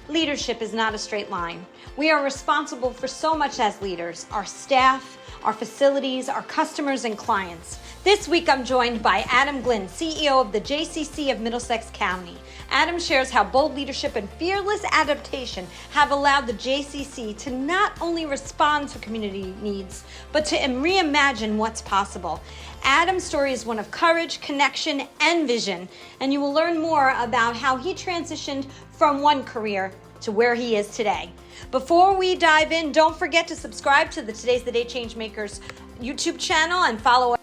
Leadership is not a straight line. We are responsible for so much as leaders, our staff, our facilities, our customers, and clients. This week, I'm joined by Adam Glinn, CEO of the JCC of Middlesex County. Adam shares how bold leadership and fearless adaptation have allowed the JCC to not only respond to community needs, but to reimagine what's possible. Adam's story is one of courage, connection, and vision, and you will learn more about how he transitioned from one career to where he is today. Before we dive in, don't forget to subscribe to the Today's the Day Changemakers YouTube channel and follow us.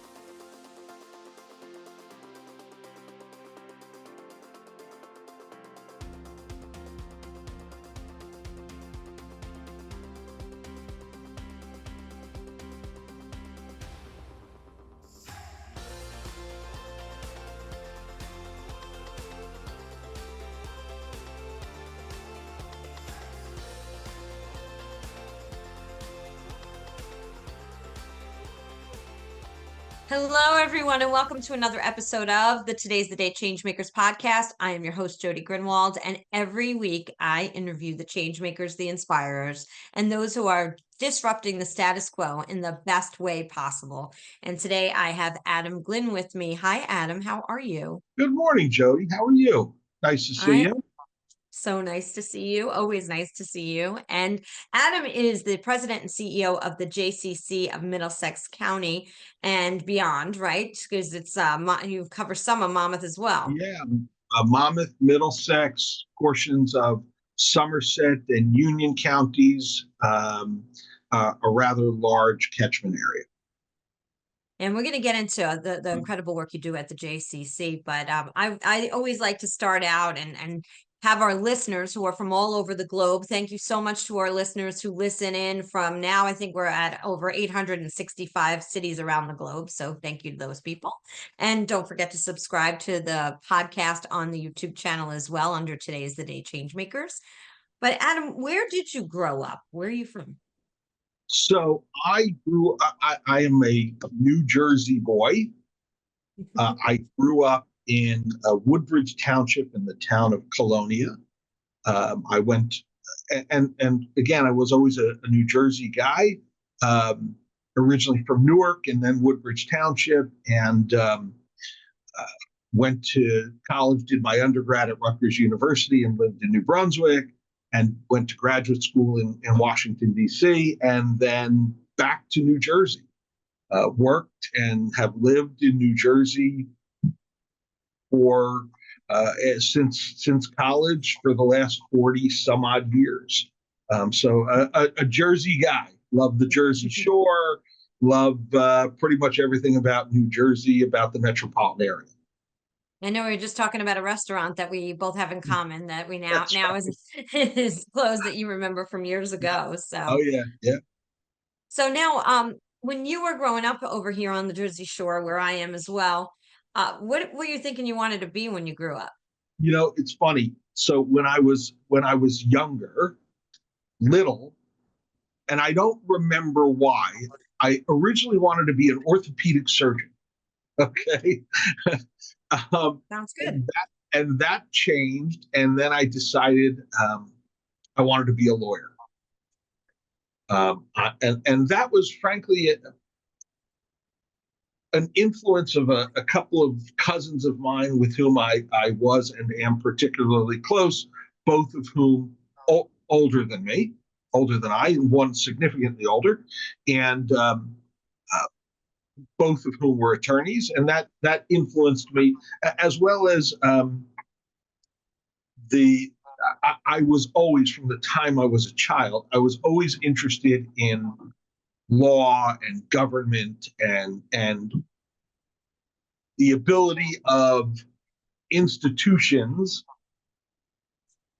Hello, everyone, and welcome to another episode of the Today's the Day Changemakers podcast. I am your host, Jody Grinwald, and every week I interview the changemakers, the inspirers, and those who are disrupting the status quo in the best way possible. And today I have Adam Glinn with me. Hi, Adam. How are you? Good morning, Jody. How are you? Nice to see you. So nice to see you. Always nice to see you. And Adam is the president and CEO of the JCC of Middlesex County and beyond, right? Because it's you cover some of Monmouth as well. Yeah, Monmouth, Middlesex, portions of Somerset and Union counties, a rather large catchment area. And we're going to get into the incredible work you do at the JCC, but I always like to start out and have our listeners who are from all over the globe. Thank you so much to our listeners who listen in from now. I think we're at over 865 cities around the globe. So thank you to those people. And don't forget to subscribe to the podcast on the YouTube channel as well under Today's the Day Changemakers. But Adam, where did you grow up? Where are you from? So I am a New Jersey boy. I grew up in Woodbridge Township in the town of Colonia. I went, and again, I was always a New Jersey guy, originally from Newark and then Woodbridge Township, and went to college, did my undergrad at Rutgers University and lived in New Brunswick, and went to graduate school in Washington, D.C., and then back to New Jersey. Worked and have lived in New Jersey for since college for the last 40 some odd years. So a Jersey guy. Love the Jersey Shore. Love pretty much everything about New Jersey, about the metropolitan area. I know we were just talking about a restaurant that we both have in common that we now right. is closed that you remember from years ago. So oh yeah. So now, when you were growing up over here on the Jersey Shore, where I am as well, what were you thinking you wanted to be when you grew up? You know, it's funny. So when I was younger, little, and I don't remember why, I originally wanted to be an orthopedic surgeon. Okay. Sounds good. And that changed. And then I decided I wanted to be a lawyer. And that was frankly an influence of a couple of cousins of mine with whom I was and am particularly close, both of whom older than I, and one significantly older, and both of whom were attorneys, and that influenced me, as well as I was always, from the time I was a child, I was always interested in law and government and the ability of institutions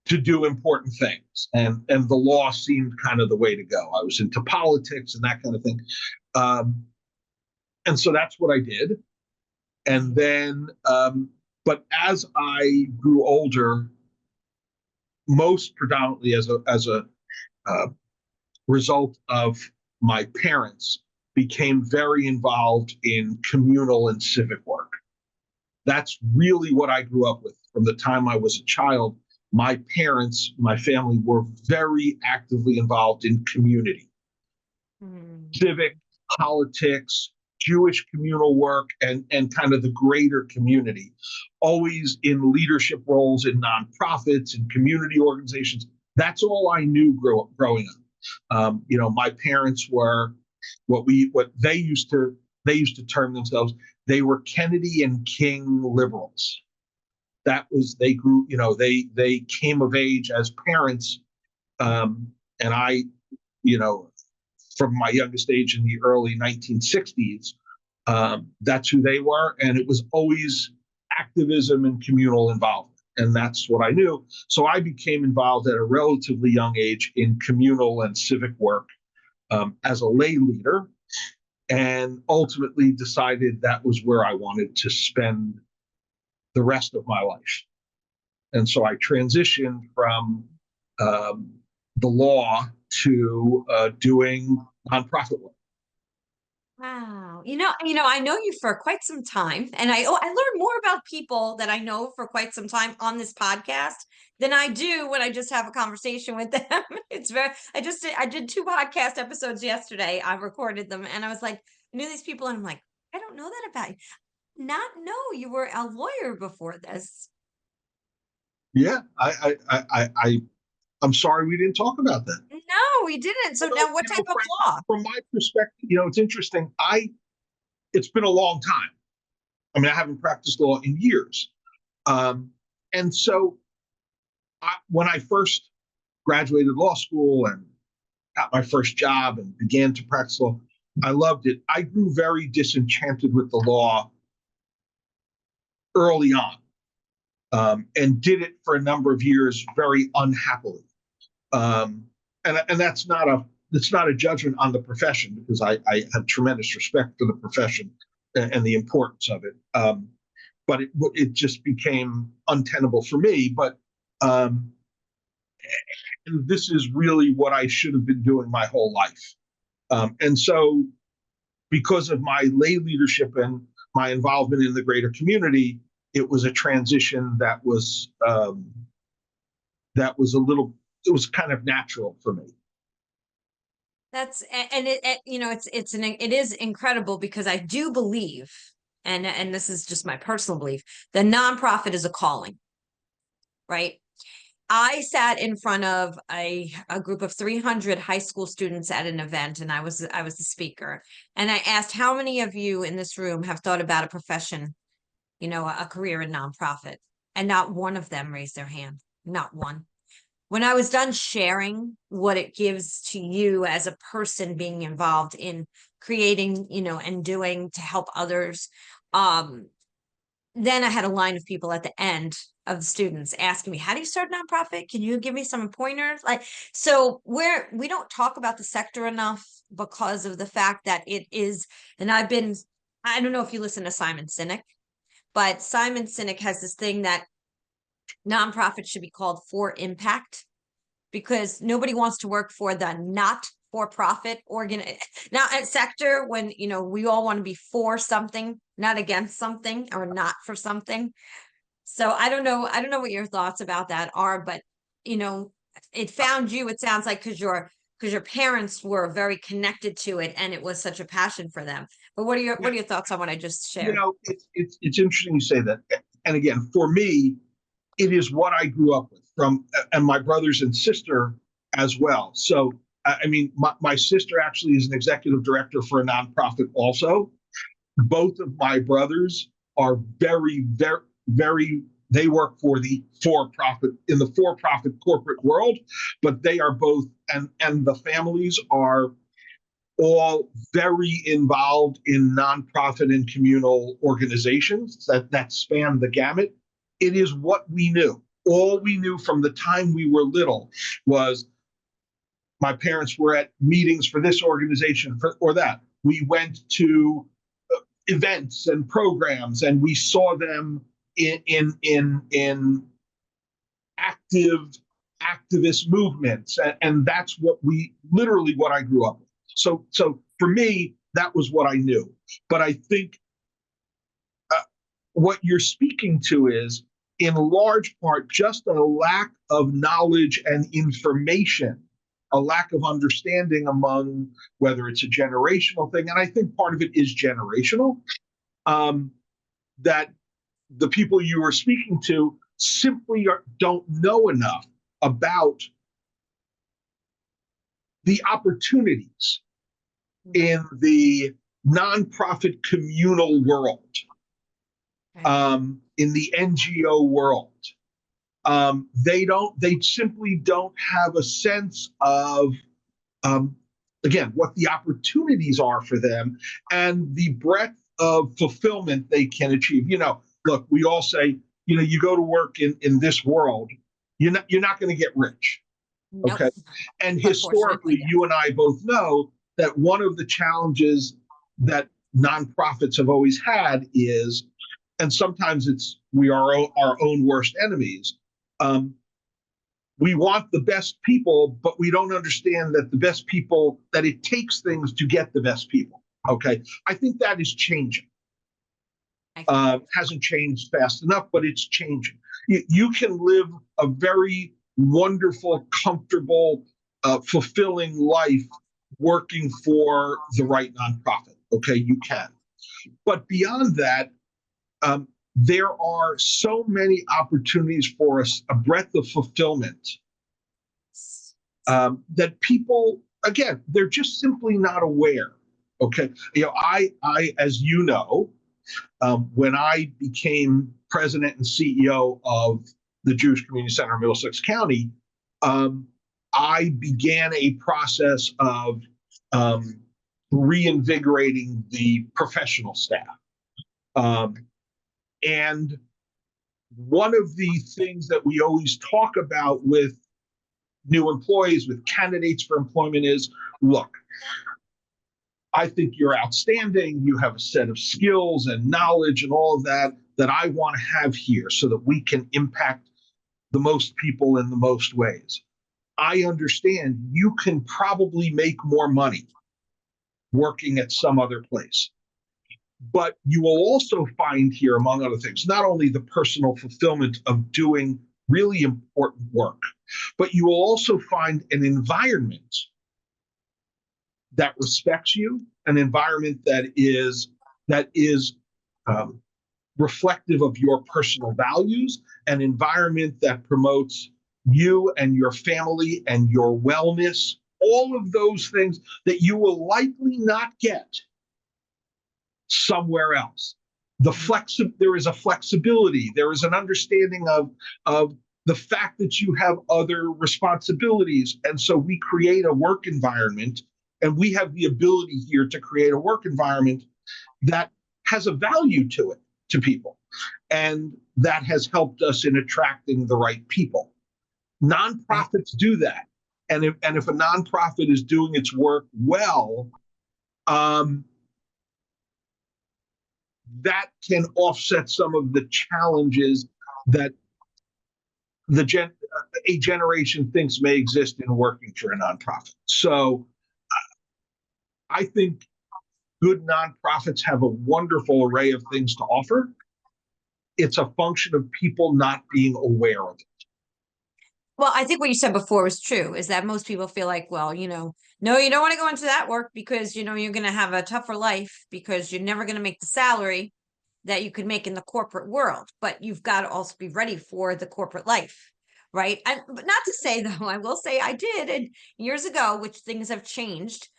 to do important things. And the law seemed kind of the way to go. I was into politics and that kind of thing. And so that's what I did. And then, but as I grew older, most predominantly as a result of my parents, became very involved in communal and civic work. That's really what I grew up with from the time I was a child. my parents, my family were very actively involved in community, civic, politics, Jewish communal work, and kind of the greater community, always in leadership roles in nonprofits and community organizations. That's all I knew growing up. My parents were what they used to term themselves. They were Kennedy and King liberals. That was they grew. They came of age as parents, and I, from my youngest age in the early 1960s, that's who they were, and it was always activism and communal involvement, and that's what I knew. So I became involved at a relatively young age in communal and civic work as a lay leader, and ultimately decided that was where I wanted to spend the rest of my life. And so I transitioned from the law to doing nonprofit work. Wow. I know you for quite some time, and I learn more about people that I know for quite some time on this podcast than I do when I just have a conversation with them. I did 2 podcast episodes yesterday. I recorded them, and I was like, I knew these people, and I'm like, I don't know that about you. Not know you were a lawyer before this. Yeah, I'm sorry we didn't talk about that. No, we didn't. So now what type of law? From my perspective, it's interesting. It's been a long time. I mean, I haven't practiced law in years. And so when I first graduated law school and got my first job and began to practice law, I loved it. I grew very disenchanted with the law early on, and did it for a number of years very unhappily. And that's not a judgment on the profession, because I have tremendous respect for the profession and the importance of it. But it just became untenable for me. But and this is really what I should have been doing my whole life. And so, because of my lay leadership and my involvement in the greater community, it was a transition that was it was kind of natural for me. It is incredible, because I do believe, and this is just my personal belief, the nonprofit is a calling, right? I sat in front of a group of 300 high school students at an event, and I was the speaker, and I asked, how many of you in this room have thought about a profession, a career in nonprofit? And not one of them raised their hand. Not one. When I was done sharing what it gives to you as a person being involved in creating, and doing to help others, then I had a line of people at the end of the students asking me, how do you start a nonprofit? Can you give me some pointers? So we don't talk about the sector enough, because of the fact that it is, and I don't know if you listen to Simon Sinek, but Simon Sinek has this thing that nonprofits should be called for impact, because nobody wants to work for the not-for-profit sector, when we all want to be for something, not against something, or not for something. So I don't know what your thoughts about that are, but it found you, it sounds like, because your parents were very connected to it, and it was such a passion for them. But what are your thoughts on what I just shared? It's interesting you say that. And again, for me, it is what I grew up with, and my brothers and sister as well. So, I mean, my sister actually is an executive director for a nonprofit also. Both of my brothers are very, very, very, they work for the for-profit corporate world, but they are both, and the families are all very involved in nonprofit and communal organizations that span the gamut. It is what we knew. All we knew from the time we were little was my parents were at meetings for this organization or that. We went to events and programs, and we saw them in activist movements, and that's what I grew up with. So for me, that was what I knew. But I think what you're speaking to is in large part just a lack of knowledge and information, a lack of understanding among whether it's a generational thing, and I think part of it is generational, that the people you are speaking to simply don't know enough about the opportunities in the nonprofit communal world, in the NGO world. They simply don't have a sense of, again, what the opportunities are for them and the breadth of fulfillment they can achieve. Look, we all say, you go to work in this world, you're not going to get rich. Nope. Okay. And historically, you and I both know that one of the challenges that nonprofits have always had is, and sometimes we are our own worst enemies. We want the best people, but we don't understand that the best people, that it takes things to get the best people. Okay. I think that is changing. Hasn't changed fast enough, but it's changing. You can live a very wonderful, comfortable, fulfilling life working for the right nonprofit. Okay, you can. But beyond that, there are so many opportunities for us, a breadth of fulfillment, that people, again, they're just simply not aware. Okay, I as you know, when I became president and CEO of the Jewish Community Center of Middlesex County, I began a process of reinvigorating the professional staff. And one of the things that we always talk about with new employees, with candidates for employment is, look, I think you're outstanding. You have a set of skills and knowledge and all of that I want to have here so that we can impact the most people in the most ways. I understand you can probably make more money working at some other place. But you will also find here, among other things, not only the personal fulfillment of doing really important work, but you will also find an environment that respects you, an environment that is reflective of your personal values, an environment that promotes you and your family and your wellness, all of those things that you will likely not get somewhere else. There is a flexibility. There is an understanding of the fact that you have other responsibilities. And so we create a work environment, and we have the ability here to create a work environment that has a value to it, to people. And that has helped us in attracting the right people. Nonprofits do that. And if a nonprofit is doing its work well, that can offset some of the challenges that a generation thinks may exist in working for a nonprofit. So I think good nonprofits have a wonderful array of things to offer. It's a function of people not being aware of it. Well, I think what you said before was true, is that most people feel like, well, no, you don't want to go into that work because, you're going to have a tougher life because you're never going to make the salary that you could make in the corporate world. But you've got to also be ready for the corporate life, right? But not to say, though, I will say I did, and years ago, which things have changed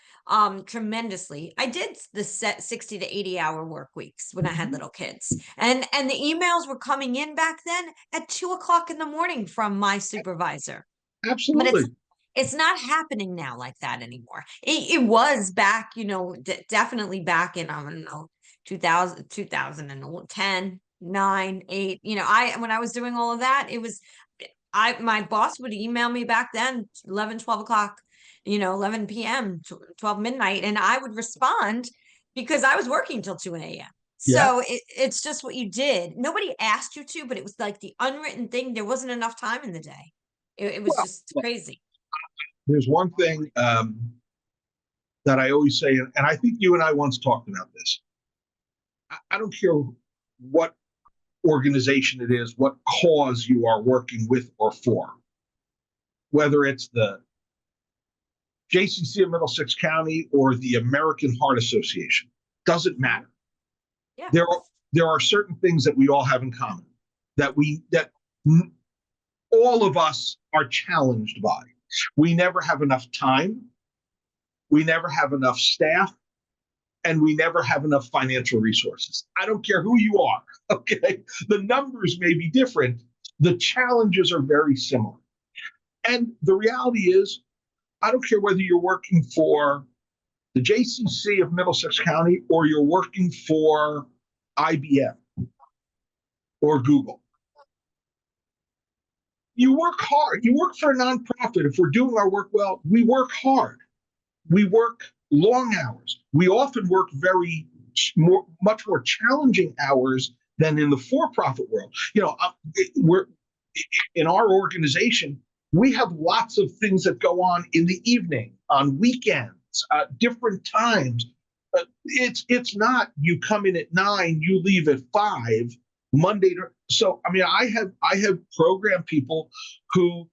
tremendously. I did the set 60 to 80 hour work weeks when I had little kids, and the emails were coming in back then at 2:00 in the morning from my supervisor. Absolutely. But it's not happening now like that anymore. It was back, definitely back in, I don't know, 2010, 9, 8, when I was doing all of that, it was, my boss would email me back then, 11, 12 o'clock, 11 p.m., 12 midnight, and I would respond because I was working till 2 a.m. So it's just what you did. Nobody asked you to, but it was like the unwritten thing. There wasn't enough time in the day. It was just crazy. There's one thing that I always say, and I think you and I once talked about this. I don't care what organization it is, what cause you are working with or for. Whether it's the JCC of Middlesex County or the American Heart Association, doesn't matter. Yeah. There are certain things that we all have in common that all of us are challenged by. We never have enough time, we never have enough staff, and we never have enough financial resources. I don't care who you are, okay? The numbers may be different. The challenges are very similar. And the reality is, I don't care whether you're working for the JCC of Middlesex County or you're working for IBM or Google. You work hard. You work for a nonprofit. If we're doing our work well, we work hard. We work long hours. We often work much more challenging hours than in the for-profit world. We're in our organization, we have lots of things that go on in the evening, on weekends, different times. It's not you come in at 9, you leave at 5, Monday to. So I have program people who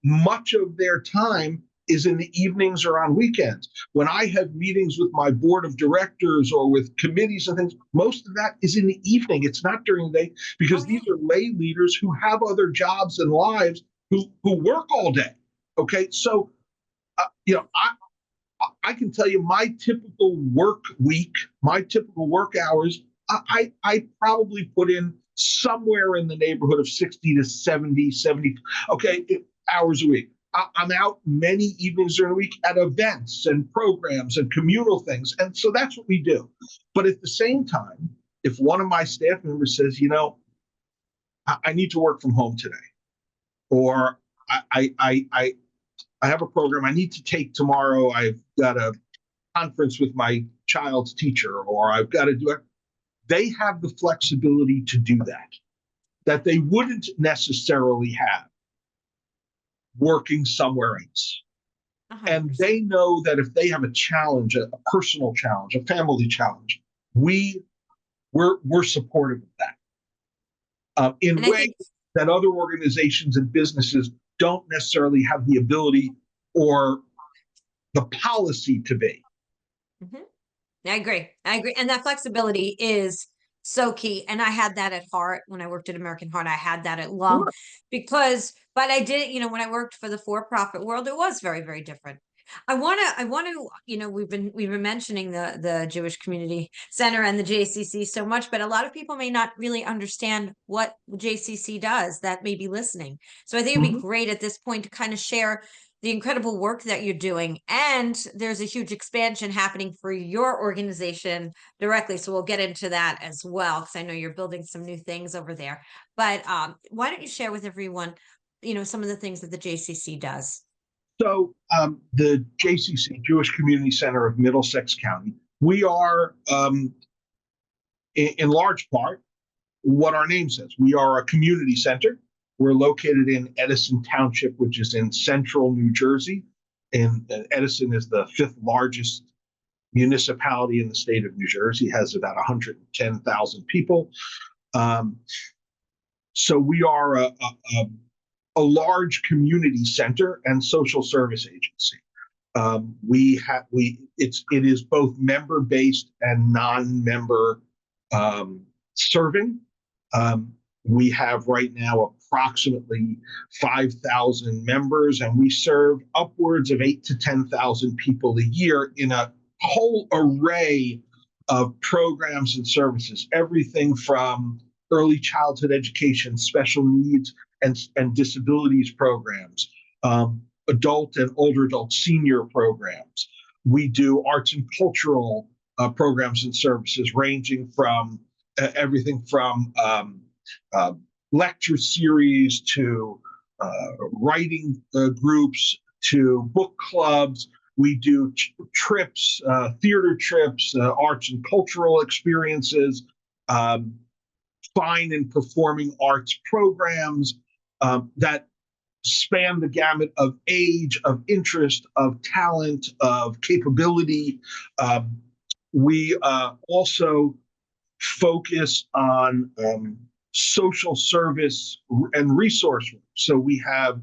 much of their time is in the evenings or on weekends. When I have meetings with my board of directors or with committees and things, most of that is in the evening. It's not during the day, because these are lay leaders who have other jobs and lives who work all day. Okay, so I can tell you my typical work week, my typical work hours, I probably put in somewhere in the neighborhood of 60 to 70 hours a week. I'm out many evenings during the week at events and programs and communal things. And so that's what we do. But at the same time, if one of my staff members says, I need to work from home today, or I have a program I need to take tomorrow, I've got a conference with my child's teacher, or I've got to do it, they have the flexibility to do that they wouldn't necessarily have working somewhere else. 100%. And they know that if they have a challenge, a personal challenge, a family challenge, we're supportive of that in ways that other organizations and businesses don't necessarily have the ability or the policy to be. Mm-hmm. I agree. And that flexibility is so key. And I had that at Heart when I worked at American Heart. I had that at Lung, but I did, when I worked for the for-profit world, it was very, very different. I want to, we've been mentioning the Jewish Community Center and the JCC so much, but a lot of people may not really understand what JCC does that may be listening. So I think it'd be great at this point to kind of share the incredible work that you're doing. And there's a huge expansion happening for your organization directly. So we'll get into that as well, because I know you're building some new things over there. But why don't you share with everyone, some of the things that the JCC does? So the JCC, Jewish Community Center of Middlesex County, we are, in large part, what our name says. We are a community center. We're located in Edison Township, which is in central New Jersey. And Edison is the 5th largest municipality in the state of New Jersey, has about 110,000 people. So we are a large community center and social service agency. It is both member-based and non-member serving. We have right now approximately 5,000 members, and we serve upwards of 8,000 to 10,000 people a year in a whole array of programs and services, everything from early childhood education, special needs and disabilities programs, adult and older adult senior programs. We do arts and cultural programs and services, ranging from everything from lecture series to writing groups to book clubs. We do trips, theater trips, arts and cultural experiences, fine and performing arts programs that span the gamut of age, of interest, of talent, of capability. We also focus on social service and resource work. So we have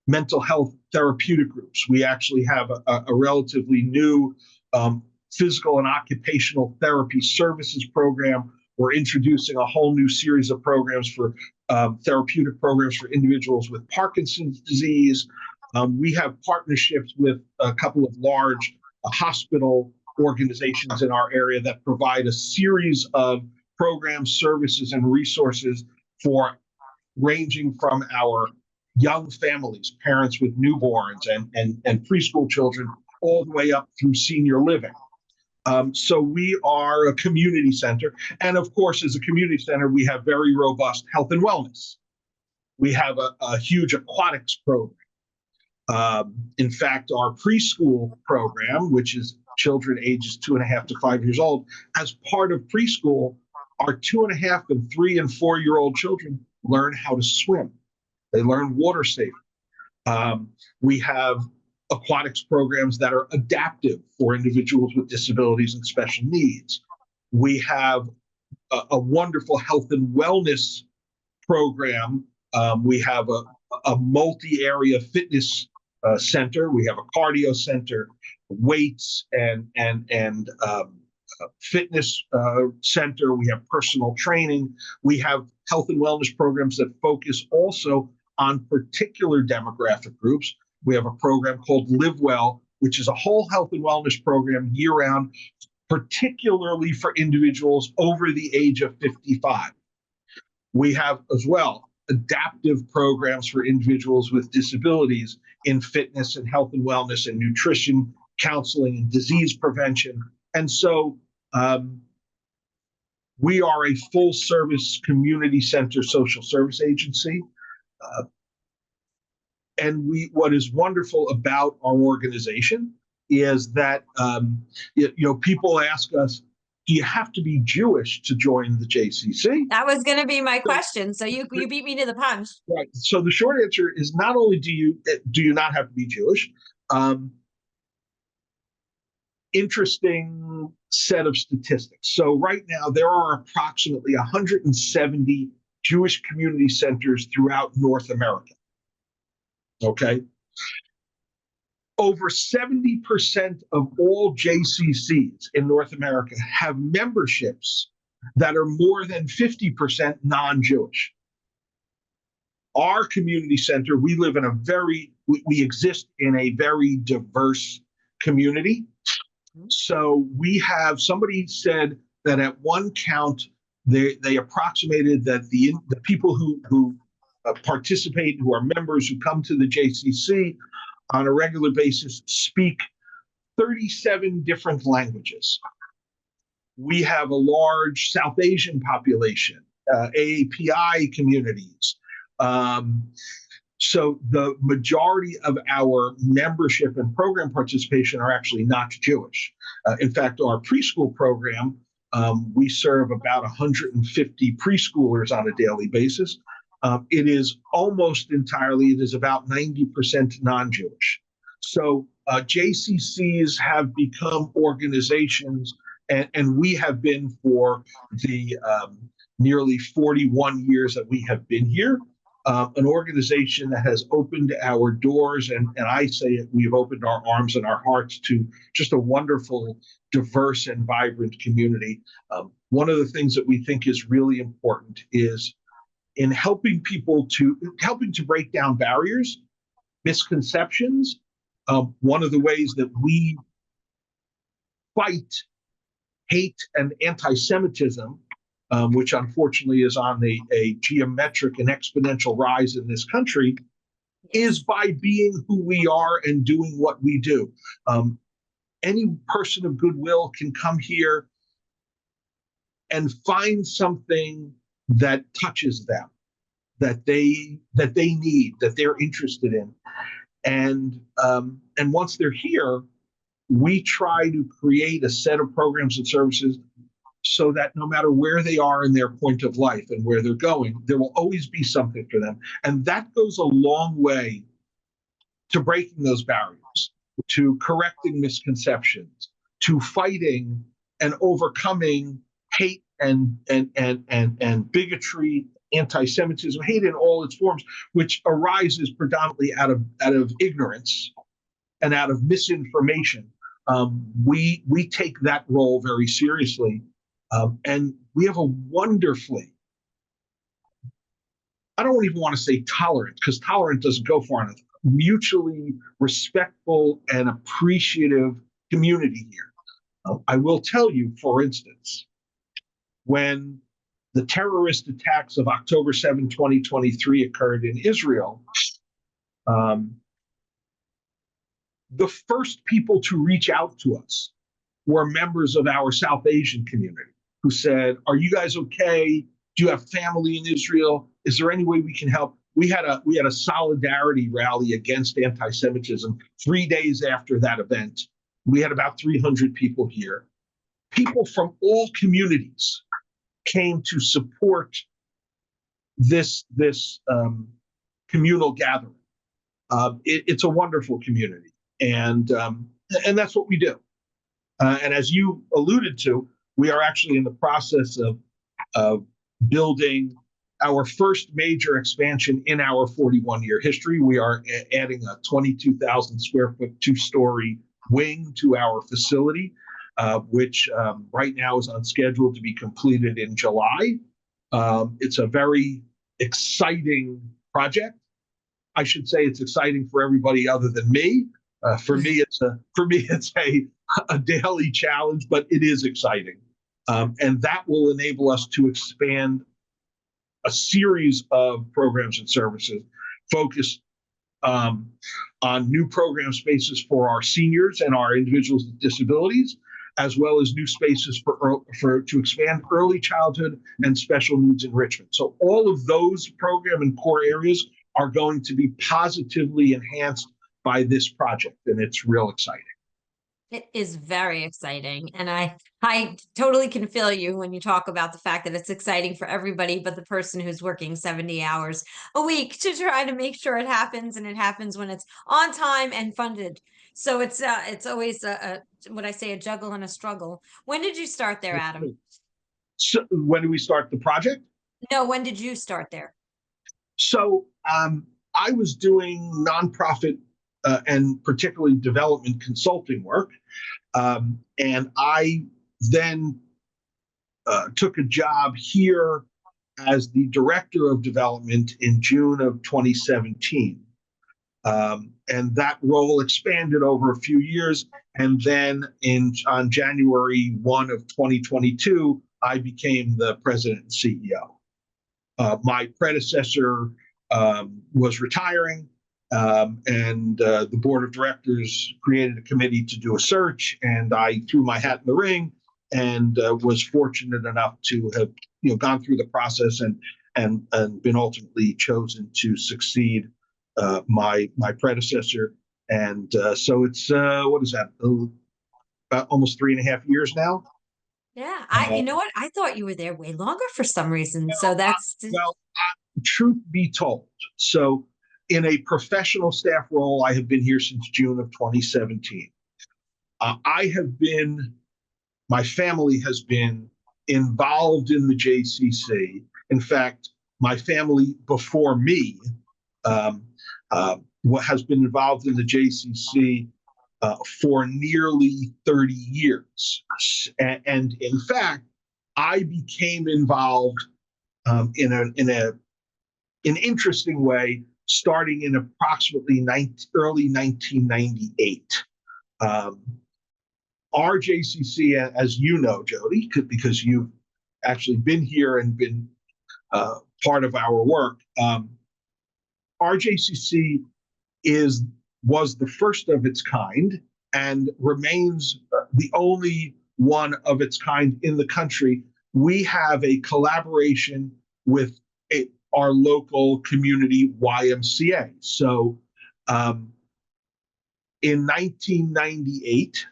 mental health therapeutic groups. We actually have a relatively new physical and occupational therapy services program. We're introducing a whole new series of programs for therapeutic programs for individuals with Parkinson's disease. We have partnerships with a couple of large hospital organizations in our area that provide a series of programs, services, and resources for ranging from our young families, parents with newborns and preschool children, all the way up through senior living. So we are a community center. And of course, as a community center, we have very robust health and wellness. We have a huge aquatics program. In fact, our preschool program, which is children ages 2.5 to 5 years old, as part of preschool, our 2.5 and 3 and 4 year old children learn how to swim. They learn water safety. We have aquatics programs that are adaptive for individuals with disabilities and special needs. We have a wonderful health and wellness program. We have a multi-area fitness center. We have a cardio center, weights and fitness center. We have personal training. We have health and wellness programs that focus also on particular demographic groups. We have a program called Live Well, which is a whole health and wellness program year-round, particularly for individuals over the age of 55. We have as well adaptive programs for individuals with disabilities in fitness and health and wellness and nutrition, counseling and disease prevention. And so we are a full service community center social service agency. And what is wonderful about our organization is that people ask us, do you have to be Jewish to join the JCC? That was going to be my question. So you beat me to the punch. Right. So the short answer is not only do you not have to be Jewish. Interesting set of statistics. So right now there are approximately 170 Jewish community centers throughout North America. Okay. Over 70% of all JCCs in North America have memberships that are more than 50% non-Jewish. Our community center, we exist in a very diverse community. So we have, somebody said that at one count, they approximated that the people who participate, who are members, who come to the JCC on a regular basis, speak 37 different languages. We have a large South Asian population, AAPI communities. So the majority of our membership and program participation are actually not Jewish. In fact, our preschool program, we serve about 150 preschoolers on a daily basis. It is about 90% non-Jewish. So JCCs have become organizations, and we have been for the nearly 41 years that we have been here, an organization that has opened our doors, and I say it, we have opened our arms and our hearts to just a wonderful, diverse and vibrant community. One of the things that we think is really important is in helping to break down barriers, misconceptions. One of the ways that we fight hate and anti-Semitism, which unfortunately is on a geometric and exponential rise in this country, is by being who we are and doing what we do. Any person of goodwill can come here and find something that touches them, that they need, that they're interested in, and once they're here, we try to create a set of programs and services so that no matter where they are in their point of life and where they're going, there will always be something for them, and that goes a long way to breaking those barriers, to correcting misconceptions, to fighting and overcoming hate and bigotry, anti-Semitism, hate in all its forms, which arises predominantly out of ignorance and out of misinformation. We take that role very seriously, and we have a wonderfully, I don't even want to say tolerant, because tolerant doesn't go far enough, mutually respectful and appreciative community here. I will tell you, for instance, when the terrorist attacks of October 7, 2023 occurred in Israel, the first people to reach out to us were members of our South Asian community who said, "Are you guys okay? Do you have family in Israel? Is there any way we can help?" We had a solidarity rally against anti-Semitism 3 days after that event. We had about 300 people here. People from all communities came to support this communal gathering. It's a wonderful community, and that's what we do. And as you alluded to, we are actually in the process of building our first major expansion in our 41-year history. We are adding a 22,000 square foot, 2-story wing to our facility, which right now is on schedule to be completed in July. It's a very exciting project. I should say it's exciting for everybody other than me. For me, it's a daily challenge, but it is exciting, and that will enable us to expand a series of programs and services focused on new program spaces for our seniors and our individuals with disabilities, as well as new spaces to expand early childhood and special needs enrichment. So all of those program and core areas are going to be positively enhanced by this project, and it's real exciting. It is very exciting. And I totally can feel you when you talk about the fact that it's exciting for everybody but the person who's working 70 hours a week to try to make sure it happens, and it happens when it's on time and funded. So it's always what I say, a juggle and a struggle. When did you start there, Adam? So when did we start the project? No, when did you start there? So I was doing nonprofit and particularly development consulting work. And I then took a job here as the director of development in June of 2017. And that role expanded over a few years. And then on January 1 of 2022, I became the president and CEO. My predecessor was retiring. And the board of directors created a committee to do a search, and I threw my hat in the ring and was fortunate enough to have gone through the process and been ultimately chosen to succeed my predecessor. And so it's what is that, about almost 3.5 years now. Yeah, you know what? I thought you were there way longer for some reason. So that's truth be told. So in a professional staff role, I have been here since June of 2017. My family has been involved in the JCC. In fact, my family before me has been involved in the JCC for nearly 30 years. And in fact, I became involved in an interesting way starting in approximately early 1998. Our JCC, as you know, Jody, because you've actually been here and been part of our work, our JCC was the first of its kind and remains the only one of its kind in the country. We have a collaboration with our local community YMCA. So in 1998,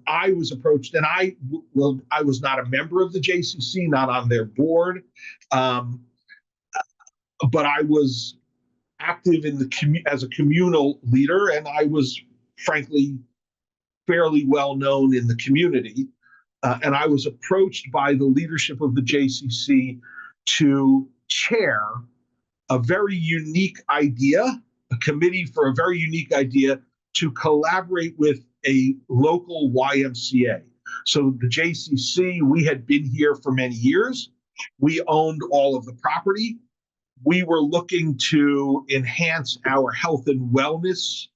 I was approached, and I was not a member of the JCC, not on their board, but I was active in as a communal leader, and I was frankly fairly well known in the community. And I was approached by the leadership of the JCC to chair a very unique idea, a committee for a very unique idea to collaborate with a local YMCA. So the JCC, we had been here for many years. We owned all of the property. We were looking to enhance our health and wellness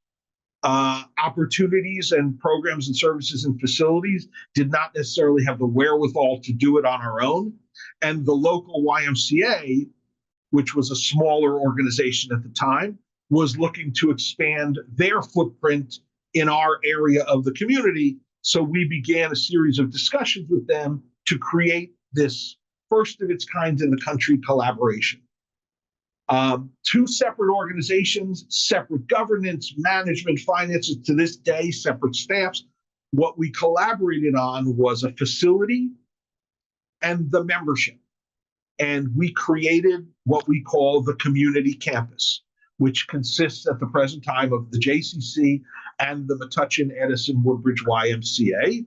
opportunities and programs and services and facilities, did not necessarily have the wherewithal to do it on our own. And the local YMCA, which was a smaller organization at the time, was looking to expand their footprint in our area of the community. So we began a series of discussions with them to create this first of its kind in the country collaboration. Two separate organizations, separate governance, management, finances, to this day, separate staffs. What we collaborated on was a facility and the membership. And we created what we call the community campus, which consists at the present time of the JCC and the Metuchen Edison Woodbridge YMCA.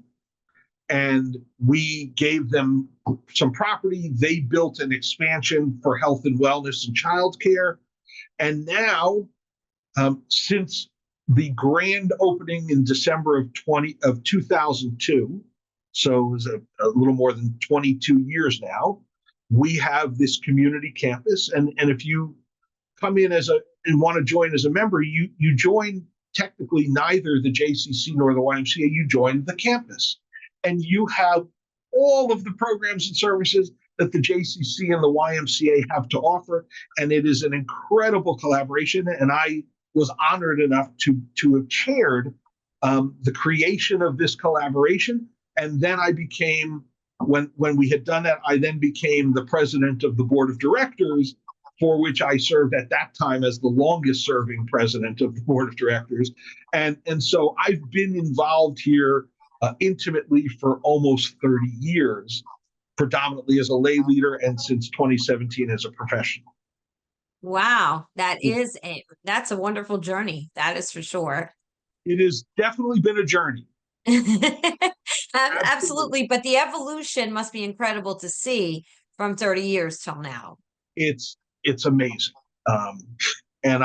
And we gave them some property. They built an expansion for health and wellness and childcare. And now, since the grand opening in December of 2002, so it was a little more than 22 years now, we have this community campus. And if you come in and want to join as a member, you join technically neither the JCC nor the YMCA, you join the campus. And you have all of the programs and services that the JCC and the YMCA have to offer. And it is an incredible collaboration. And I was honored enough to have chaired the creation of this collaboration. And then I became, when we had done that, I then became the president of the board of directors, for which I served at that time as the longest serving president of the board of directors. And so I've been involved here intimately for almost 30 years, predominantly as a lay leader and since 2017 as a professional. Wow, that's a wonderful journey. That is for sure. It has definitely been a journey. Absolutely, but the evolution must be incredible to see from 30 years till now. It's amazing. And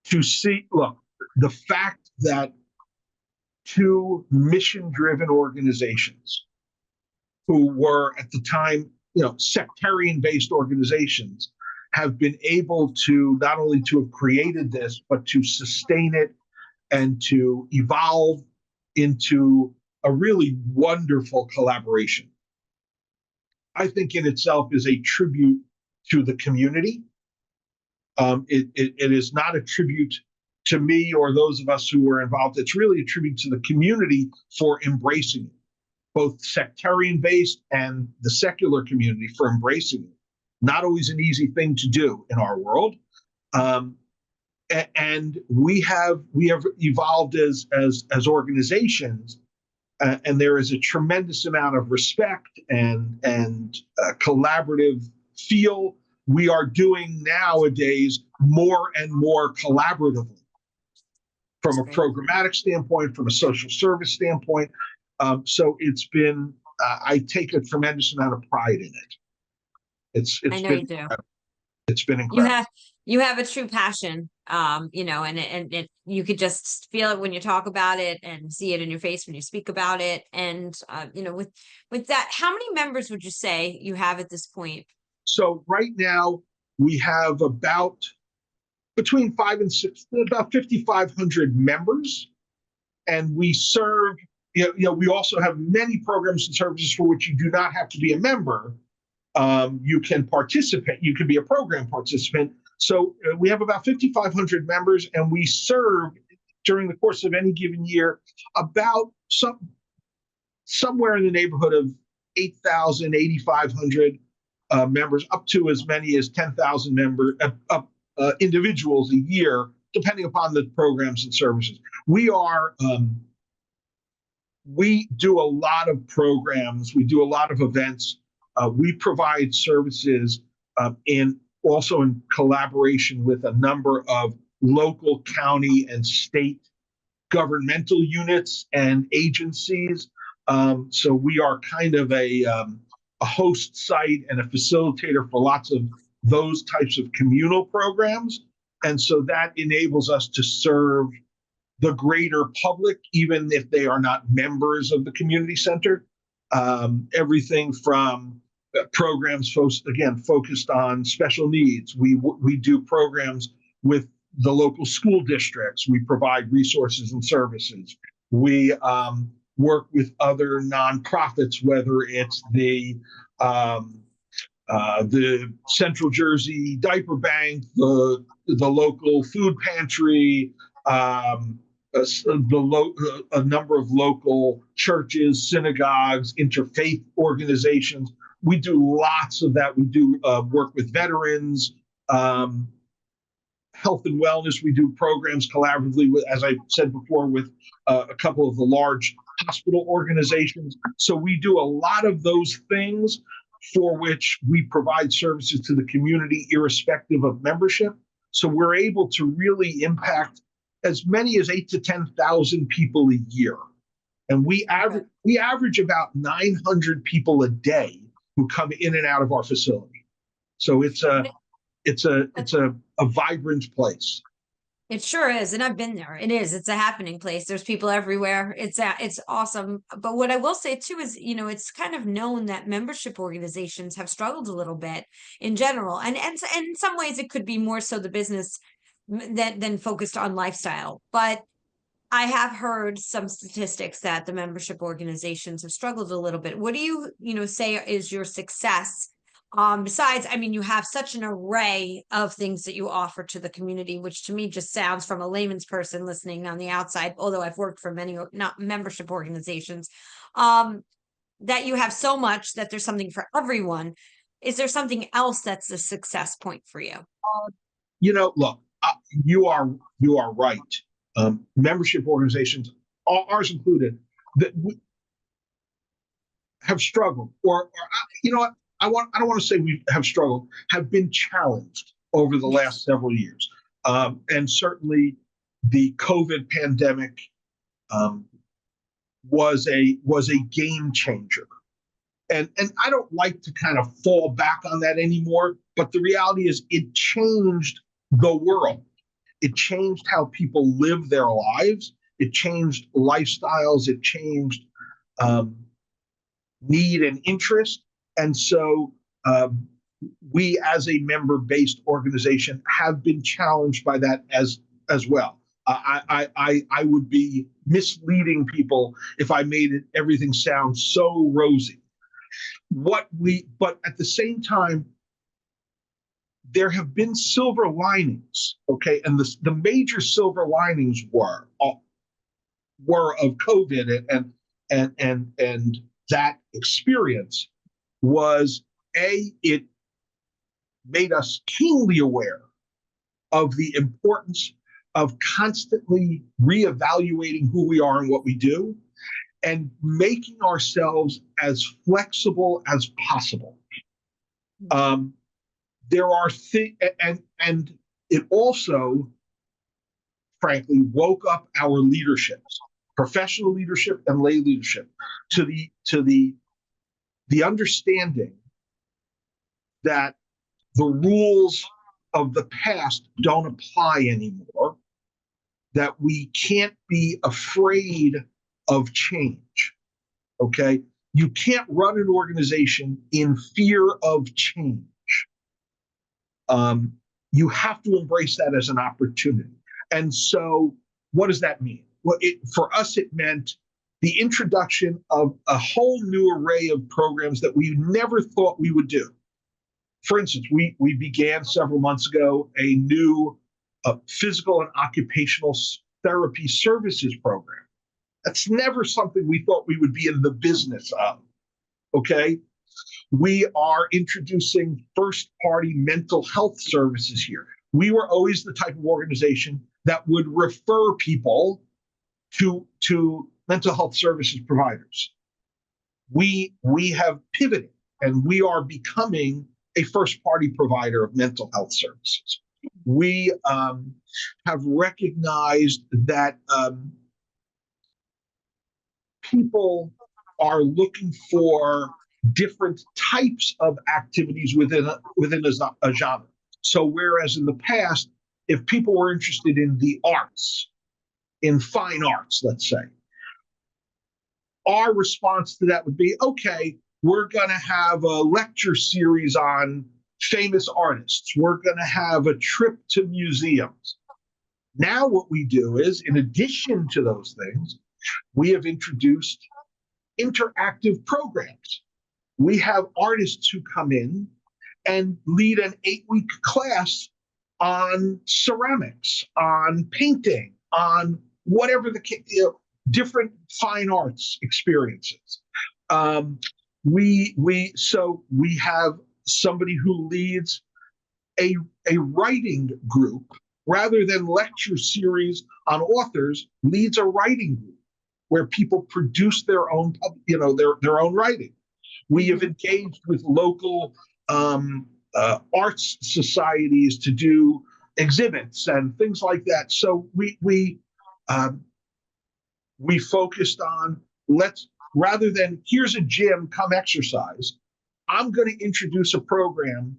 to see, look, the fact that two mission-driven organizations who were at the time, sectarian-based organizations have been able to not only to have created this, but to sustain it and to evolve into a really wonderful collaboration, I think in itself is a tribute to the community. It is not a tribute to me or those of us who were involved. It's really a tribute to the community for embracing it, both sectarian-based and the secular community for embracing it. Not always an easy thing to do in our world. And we have evolved as organizations, and there is a tremendous amount of respect and collaborative feel. We are doing nowadays more and more collaboratively from a programmatic standpoint, from a social service standpoint. So it's been, I take a tremendous amount of pride in it. I know you do. It's been incredible. You have a true passion, and you could just feel it when you talk about it and see it in your face when you speak about it. And, with that, how many members would you say you have at this point? So right now we have about between 5 and 6, about 5,500 members, and we serve. We also have many programs and services for which you do not have to be a member. You can participate. You can be a program participant. So we have about 5,500 members, and we serve during the course of any given year about somewhere in the neighborhood of 8,000, 8,500 members, up to as many as 10,000 individuals a year, depending upon the programs and services. We do a lot of programs. We do a lot of events. We provide services also in collaboration with a number of local, county, and state governmental units and agencies. So we are kind of a host site and a facilitator for lots of those types of communal programs. And so that enables us to serve the greater public, even if they are not members of the community center. Everything from programs, focused on special needs. We do programs with the local school districts. We provide resources and services. We work with other nonprofits, whether it's the Central Jersey Diaper Bank, the local food pantry, a number of local churches, synagogues, interfaith organizations. We do lots of that. We do work with veterans, health and wellness. We do programs collaboratively with, as I said before, with a couple of the large hospital organizations. So we do a lot of those things for which we provide services to the community, irrespective of membership. So we're able to really impact as many as 8,000 to 10,000 people a year, and we average about 900 people a day who come in and out of our facility. So it's a vibrant place. It sure is, and I've been there. It is. It's a happening place. There's people everywhere. It's awesome. But what I will say too is, it's kind of known that membership organizations have struggled a little bit in general, and in some ways it could be more so the business than focused on lifestyle. But I have heard some statistics that the membership organizations have struggled a little bit. What do you say is your success? Besides, you have such an array of things that you offer to the community, which to me just sounds, from a layman's person listening on the outside, although I've worked for many not membership organizations, that you have so much that there's something for everyone. Is there something else that's a success point for you? Look, you are right. Membership organizations, ours included, that have struggled, or you know what? I don't want to say we have struggled, have been challenged over the last several years. And certainly the COVID pandemic was a game changer. And I don't like to kind of fall back on that anymore, but the reality is it changed the world. It changed how people live their lives. It changed lifestyles. It changed need and interest. And so we, as a member-based organization, have been challenged by that as well. I would be misleading people if I made everything sound so rosy. But at the same time, there have been silver linings, okay? And the major silver linings were of COVID and that experience was, it made us keenly aware of the importance of constantly reevaluating who we are and what we do, and making ourselves as flexible as possible. There are things, and it also, frankly, woke up our leaderships, professional leadership and lay leadership, to the understanding that the rules of the past don't apply anymore, that we can't be afraid of change, okay? You can't run an organization in fear of change. You have to embrace that as an opportunity. And so what does that mean? Well, for us, it meant the introduction of a whole new array of programs that we never thought we would do. For instance, we began several months ago a new physical and occupational therapy services program. That's never something we thought we would be in the business of, okay? We are introducing first-party mental health services here. We were always the type of organization that would refer people to mental health services providers. We have pivoted, and we are becoming a first-party provider of mental health services. We have recognized that people are looking for different types of activities within a genre. So whereas in the past, if people were interested in the arts, in fine arts, let's say, our response to that would be, okay, we're going to have a lecture series on famous artists. We're going to have a trip to museums. Now what we do is, in addition to those things, we have introduced interactive programs. We have artists who come in and lead an 8-week class on ceramics, on painting, on whatever different fine arts experiences. We have somebody who leads a writing group rather than lecture series on authors, leads a writing group where people produce their own, their own writing. We have engaged with local arts societies to do exhibits and things like that. So we focused on, rather than here's a gym, come exercise, I'm going to introduce a program,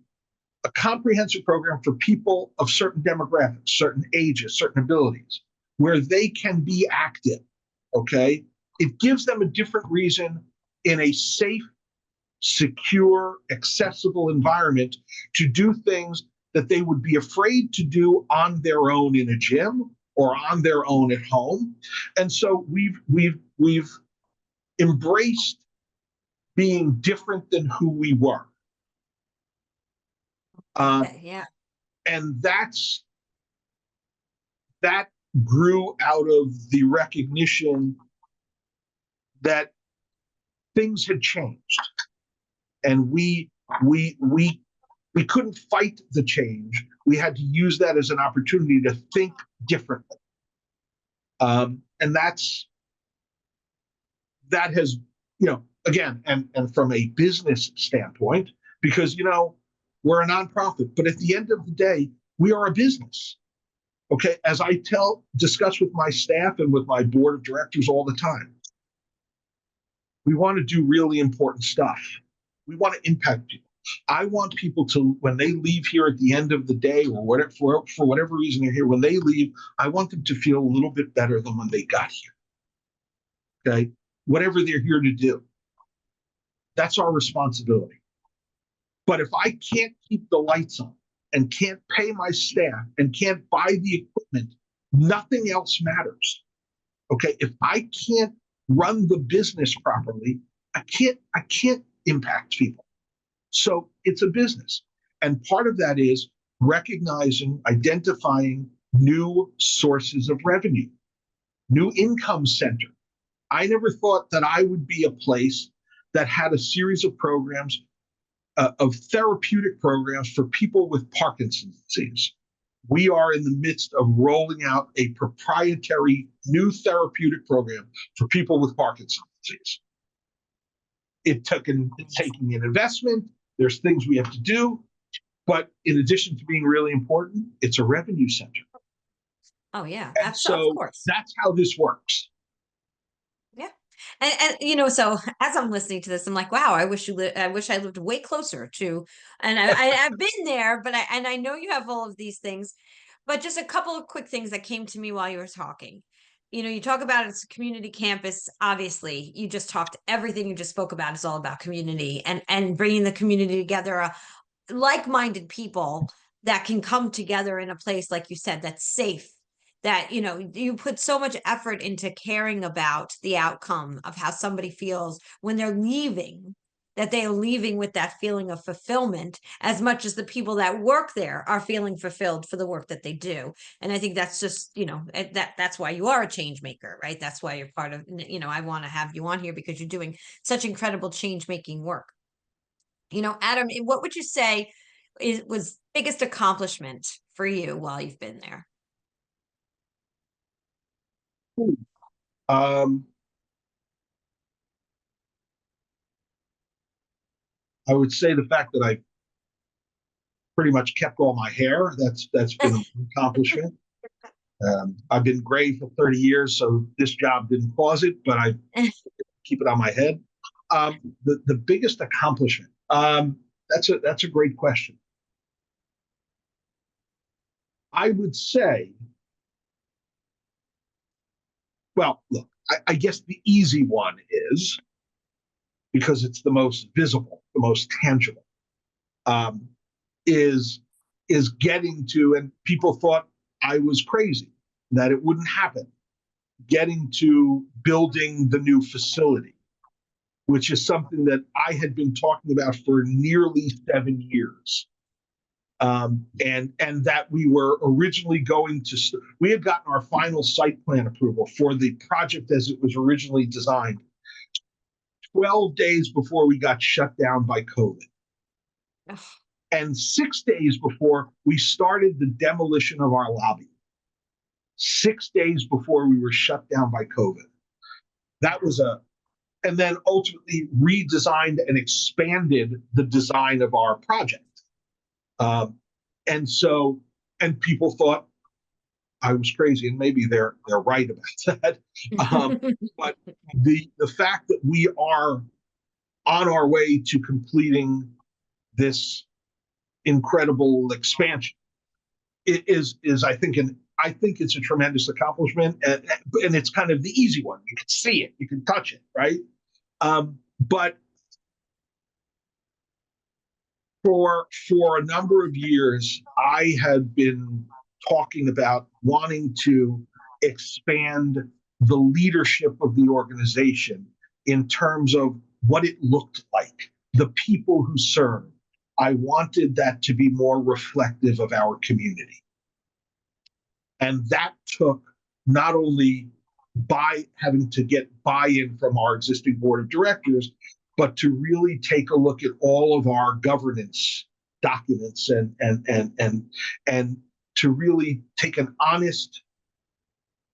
a comprehensive program for people of certain demographics, certain ages, certain abilities, where they can be active. Okay, it gives them a different reason in a safe, secure, accessible environment to do things that they would be afraid to do on their own in a gym or on their own at home. And so we've embraced being different than who we were. Yeah. And that grew out of the recognition that things had changed, and we couldn't fight the change. We had to use that as an opportunity to think differently, and that has, again, and from a business standpoint, because we're a nonprofit, but at the end of the day, we are a business. Okay, as I discuss with my staff and with my board of directors all the time, we want to do really important stuff. We want to impact people. I want people to, when they leave here at the end of the day, or whatever, for whatever reason they're here, when they leave, I want them to feel a little bit better than when they got here. Okay, whatever they're here to do, that's our responsibility. But if I can't keep the lights on, and can't pay my staff, and can't buy the equipment, nothing else matters. Okay, if I can't run the business properly, I can't impact people. So it's a business. And part of that is recognizing, identifying new sources of revenue, new income center. I never thought that I would be a place that had a series of programs, of therapeutic programs for people with Parkinson's disease. We are in the midst of rolling out a proprietary new therapeutic program for people with Parkinson's disease. It's taking an investment. There's things we have to do. But in addition to being really important, it's a revenue center. Oh, yeah. And so of course. That's how this works. Yeah. And so as I'm listening to this, I'm like, wow, I wish I lived way closer to, and I've been there, but I know you have all of these things, but just a couple of quick things that came to me while you were talking. You talk about it's a community campus. Obviously, you just talked, everything you just spoke about is all about community and bringing the community together, like-minded people that can come together in a place, like you said, that's safe, that you put so much effort into caring about the outcome of how somebody feels when they're leaving, that they are leaving with that feeling of fulfillment as much as the people that work there are feeling fulfilled for the work that they do. And I think that's just, that's why you are a change maker, right? That's why you're part of, I want to have you on here because you're doing such incredible change making work. Adam, what would you say was biggest accomplishment for you while you've been there? I would say the fact that I pretty much kept all my hair. That's been an accomplishment. I've been gray for 30 years, so this job didn't cause it, but I keep it on my head. The biggest accomplishment. That's a great question. I would say, well, look, I guess the easy one is, because it's the most visible, the most tangible, um, is getting to, and people thought I was crazy, that it wouldn't happen, getting to building the new facility, which is something that I had been talking about for nearly 7 years. And that we were originally going to, we had gotten our final site plan approval for the project as it was originally designed 12 days before we got shut down by COVID. Ugh. And 6 days before we started the demolition of our lobby. 6 days before we were shut down by COVID. That was and then ultimately redesigned and expanded the design of our project. And people thought I was crazy, and maybe they're right about that. But the fact that we are on our way to completing this incredible expansion is I think it's a tremendous accomplishment, and it's kind of the easy one. You can see it, you can touch it, right? But for a number of years, I had been talking about wanting to expand the leadership of the organization in terms of what it looked like, the people who served. I wanted that to be more reflective of our community. And that took not only by having to get buy-in from our existing board of directors, but to really take a look at all of our governance documents and to really take an honest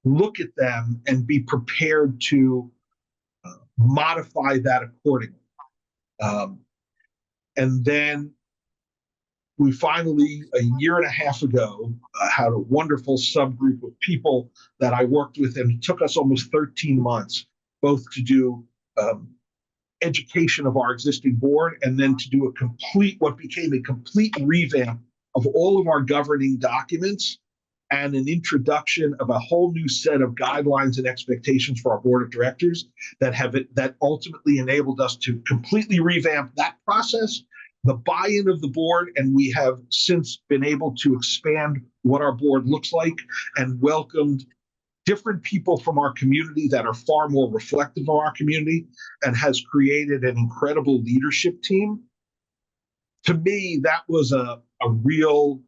look at them and be prepared to modify that accordingly. And then we finally, a year and a half ago, had a wonderful subgroup of people that I worked with, and it took us almost 13 months, both to do education of our existing board and then to do what became a complete revamp of all of our governing documents and an introduction of a whole new set of guidelines and expectations for our board of directors that ultimately enabled us to completely revamp that process, the buy-in of the board, and we have since been able to expand what our board looks like and welcomed different people from our community that are far more reflective of our community, and has created an incredible leadership team. To me, that was a real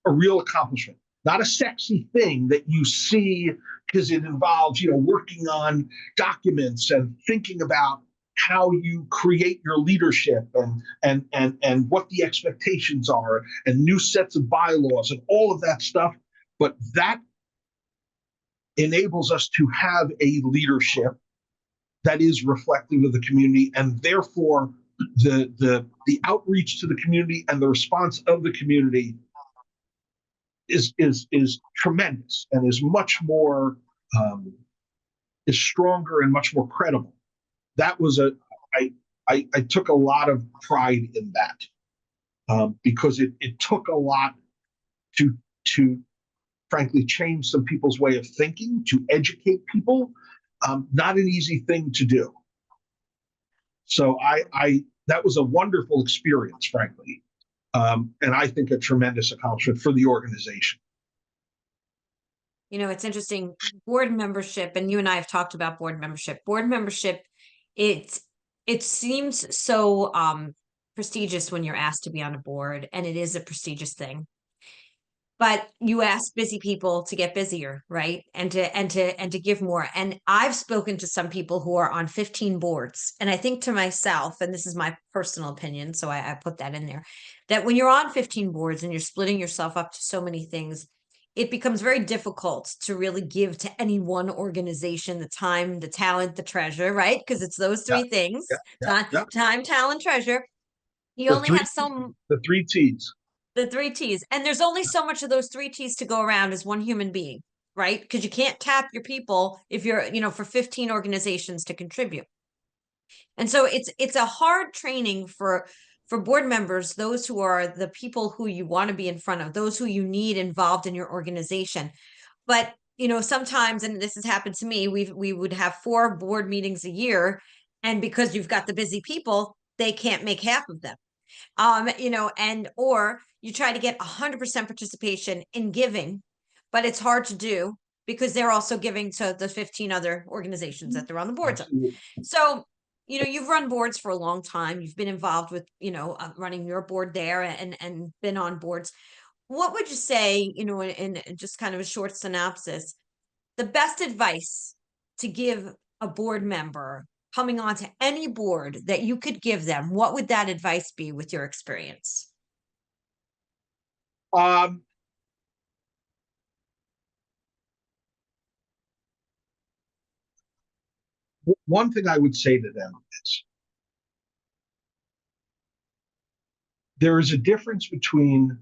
accomplishment. Not a sexy thing that you see because it involves, working on documents and thinking about how you create your leadership and what the expectations are and new sets of bylaws and all of that stuff. But that enables us to have a leadership that is reflective of the community, and therefore the outreach to the community and the response of the community is tremendous and is much more is stronger and much more credible. That was I took a lot of pride in that, because it took a lot to frankly change some people's way of thinking, to educate people. Not an easy thing to do. So that was a wonderful experience, frankly. And I think a tremendous accomplishment for the organization. It's interesting, board membership, and you and I have talked about board membership. Board membership, it seems so prestigious when you're asked to be on a board, and it is a prestigious thing. But you ask busy people to get busier, right? And to give more. And I've spoken to some people who are on 15 boards. And I think to myself, and this is my personal opinion, so I put that in there, that when you're on 15 boards and you're splitting yourself up to so many things, it becomes very difficult to really give to any one organization the time, the talent, the treasure, right? Because it's those three things, time, talent, treasure. You only have the 3 T's. The three T's. And there's only so much of those three T's to go around as one human being, right? Because you can't tap your people if you're, for 15 organizations to contribute. And so it's a hard training for board members, those who are the people who you want to be in front of, those who you need involved in your organization. But sometimes, and this has happened to me, we would have 4 board meetings a year, and because you've got the busy people, they can't make half of them. And or you try to get 100% participation in giving, but it's hard to do because they're also giving to the 15 other organizations that they're on the boards of. So, you've run boards for a long time. You've been involved with, running your board there and been on boards. What would you say, in just kind of a short synopsis, the best advice to give a board member coming onto any board that you could give them? What would that advice be with your experience? One thing I would say to them is there is a difference between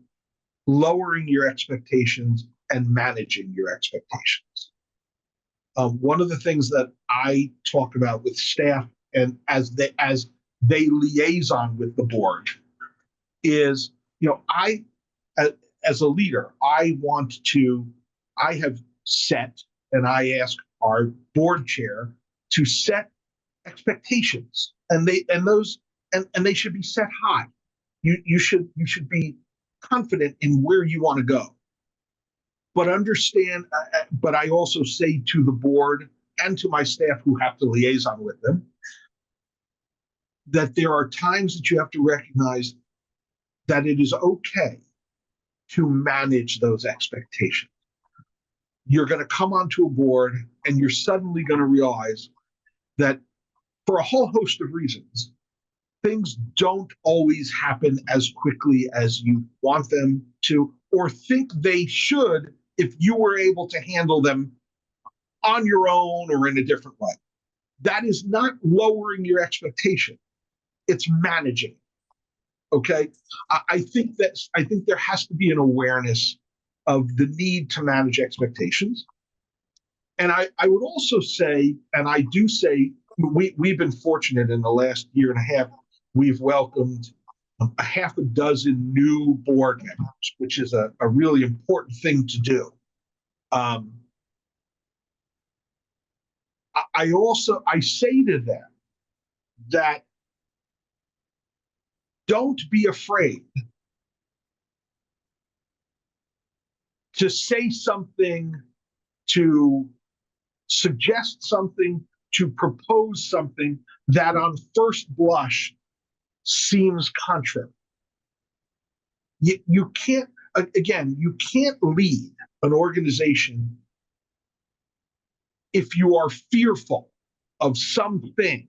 lowering your expectations and managing your expectations. One of the things that I talk about with staff and as they liaison with the board is, I, as a leader, I have set, and I ask our board chair to set expectations, and they should be set high. You should be confident in where you want to go. But understand, but I also say to the board and to my staff who have to liaison with them, that there are times that you have to recognize that it is okay to manage those expectations. You're going to come onto a board and you're suddenly going to realize that for a whole host of reasons, things don't always happen as quickly as you want them to, or think they should if you were able to handle them on your own or in a different way. That is not lowering your expectation. It's managing. Okay. I think there has to be an awareness of the need to manage expectations. And I would also say, and I do say, we've been fortunate in the last year and a half, we've welcomed a half a dozen new board members, which is a really important thing to do. I say to them that don't be afraid to say something, to suggest something, to propose something that on first blush seems contrary. You can't lead an organization if you are fearful of something,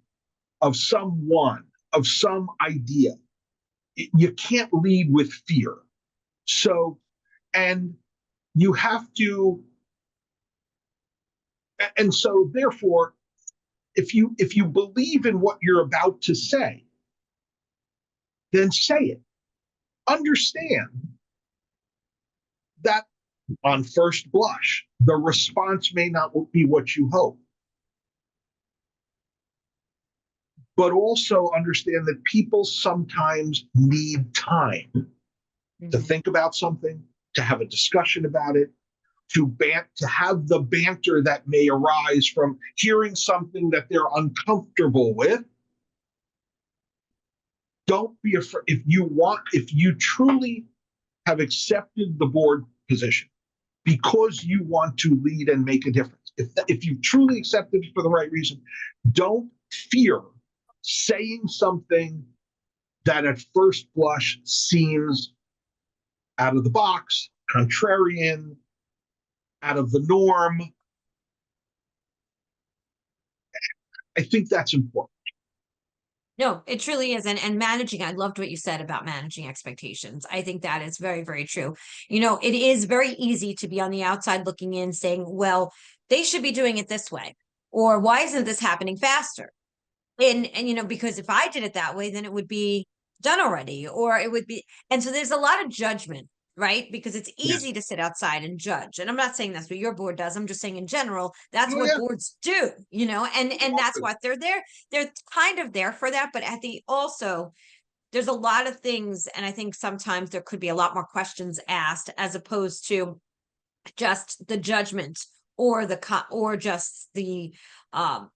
of someone, of some idea. You can't lead with fear. So, and you have to, and so therefore, if you believe in what you're about to say, then say it. Understand that on first blush, the response may not be what you hope. But also understand that people sometimes need time to think about something, to have a discussion about it, to have the banter that may arise from hearing something that they're uncomfortable with. Don't be afraid. If you truly have accepted the board position because you want to lead and make a difference, if you truly accepted it for the right reason, don't fear saying something that at first blush seems out of the box, contrarian, out of the norm. I think that's important. No, it truly is. And managing, I loved what you said about managing expectations. I think that is very, very true. It is very easy to be on the outside looking in saying, well, they should be doing it this way, or why isn't this happening faster? And because if I did it that way, then it would be done already, or it would be, and so there's a lot of judgment, right? Because it's Yeah. easy to sit outside and judge. And I'm not saying that's what your board does. I'm just saying in general, that's Oh what yeah. boards do, and that's what they're there. They're kind of there for that, but at the also there's a lot of things, and I think sometimes there could be a lot more questions asked as opposed to just the judgment or or just the um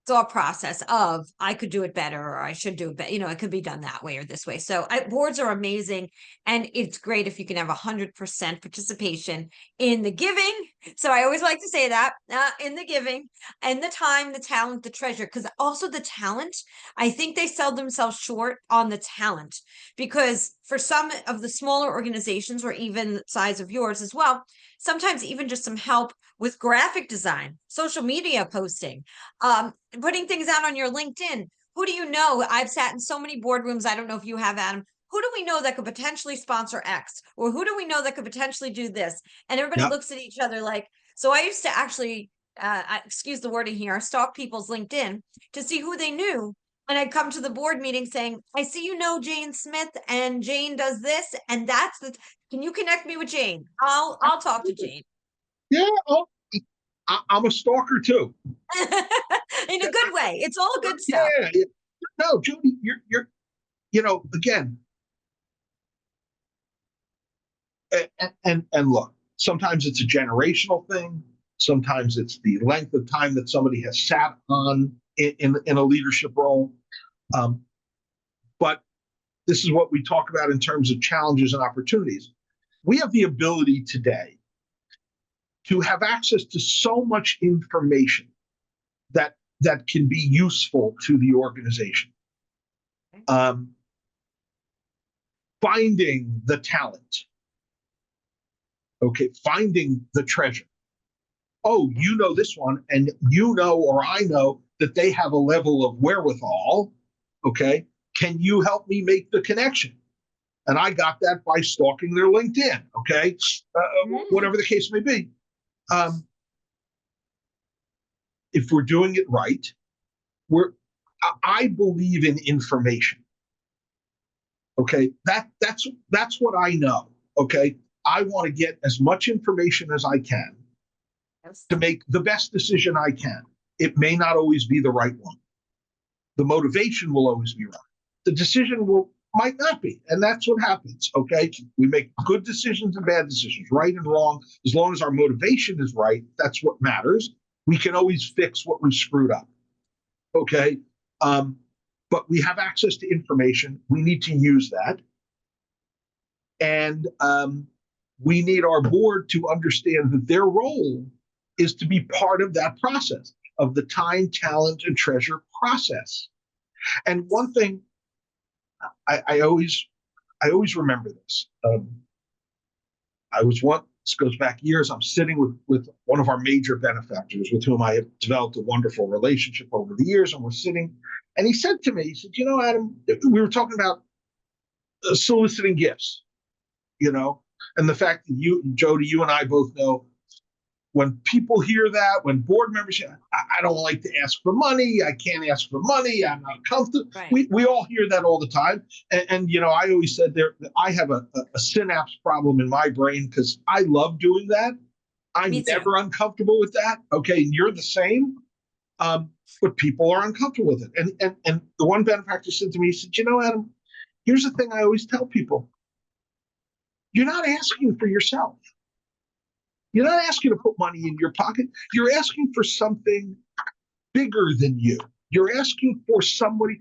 thought process of I could do it better or I should do it better. It could be done that way or this way. So boards are amazing, and it's great if you can have 100% participation in the giving. So I always like to say that in the giving and the time, the talent, the treasure, because also the talent. I think they sell themselves short on the talent because for some of the smaller organizations or even the size of yours as well, sometimes even just some help with graphic design, social media posting, putting things out on your LinkedIn. Who do you know? I've sat in so many boardrooms. I don't know if you have, Adam. Who do we know that could potentially sponsor X? Or who do we know that could potentially do this? And everybody Yep. looks at each other like, so I used to actually, excuse the wording here, stalk people's LinkedIn to see who they knew. And I'd come to the board meeting saying, I see you know Jane Smith and Jane does this. And can you connect me with Jane? I'll talk to Jane. Yeah. Oh, I'm a stalker too. In a good way. It's all good stuff. Yeah. No, Judy, you're again, and look, sometimes it's a generational thing. Sometimes it's the length of time that somebody has sat on in a leadership role. But this is what we talk about in terms of challenges and opportunities. We have the ability today to have access to so much information that can be useful to the organization. Finding the talent, okay, finding the treasure. Oh, you know this one, and or I know that they have a level of wherewithal. Okay, can you help me make the connection? And I got that by stalking their LinkedIn. Okay, whatever the case may be. If we're doing it right, I believe in information. Okay, that's what I know. Okay, I want to get as much information as I can to make the best decision I can. It may not always be the right one. The motivation will always be right. The decision might not be, and that's what happens. Okay, we make good decisions and bad decisions, right and wrong. As long as our motivation is right, that's what matters. We can always fix what we screwed up. Okay, but we have access to information. We need to use that, and we need our board to understand that their role is to be part of that process, of the time, talent, and treasure process. And one thing I always remember this. This goes back years. I'm sitting with one of our major benefactors with whom I have developed a wonderful relationship over the years, and we're sitting, and he said to me, he said, Adam, we were talking about soliciting gifts, and the fact that Jody, you and I both know when people hear that, when board members say, I don't like to ask for money, I can't ask for money, I'm not comfortable. Right. We all hear that all the time. And I always said I have a synapse problem in my brain because I love doing that. I'm never uncomfortable with that. Okay, and you're the same. But people are uncomfortable with it. And the one benefactor said to me, he said, Adam, here's the thing I always tell people. You're not asking for yourself. You're not asking to put money in your pocket. You're asking for something bigger than you. You're asking for something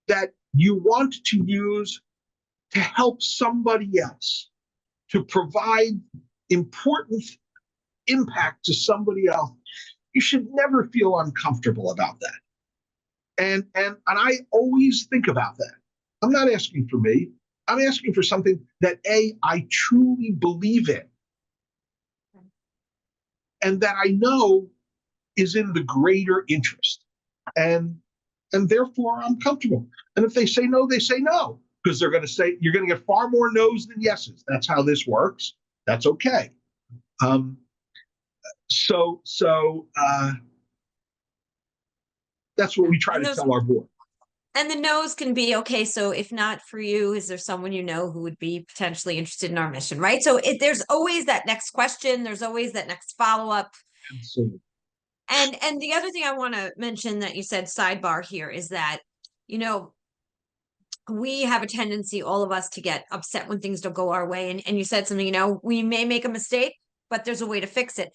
that you want to use to help somebody else, to provide important impact to somebody else. You should never feel uncomfortable about that. And I always think about that. I'm not asking for me. I'm asking for something that I truly believe in, and that I know is in the greater interest, and therefore I'm comfortable. And if they say no, they say no, because they're going to say you're going to get far more no's than yeses. That's how this works. That's okay. So that's what we try to tell our board. And the no's can be, okay, so if not for you, is there someone you know who would be potentially interested in our mission, right? So there's always that next question, there's always that next follow-up. Absolutely. And the other thing I want to mention that you said sidebar here is that, you know, we have a tendency, all of us, to get upset when things don't go our way. And you said something, you know, we may make a mistake, but there's a way to fix it.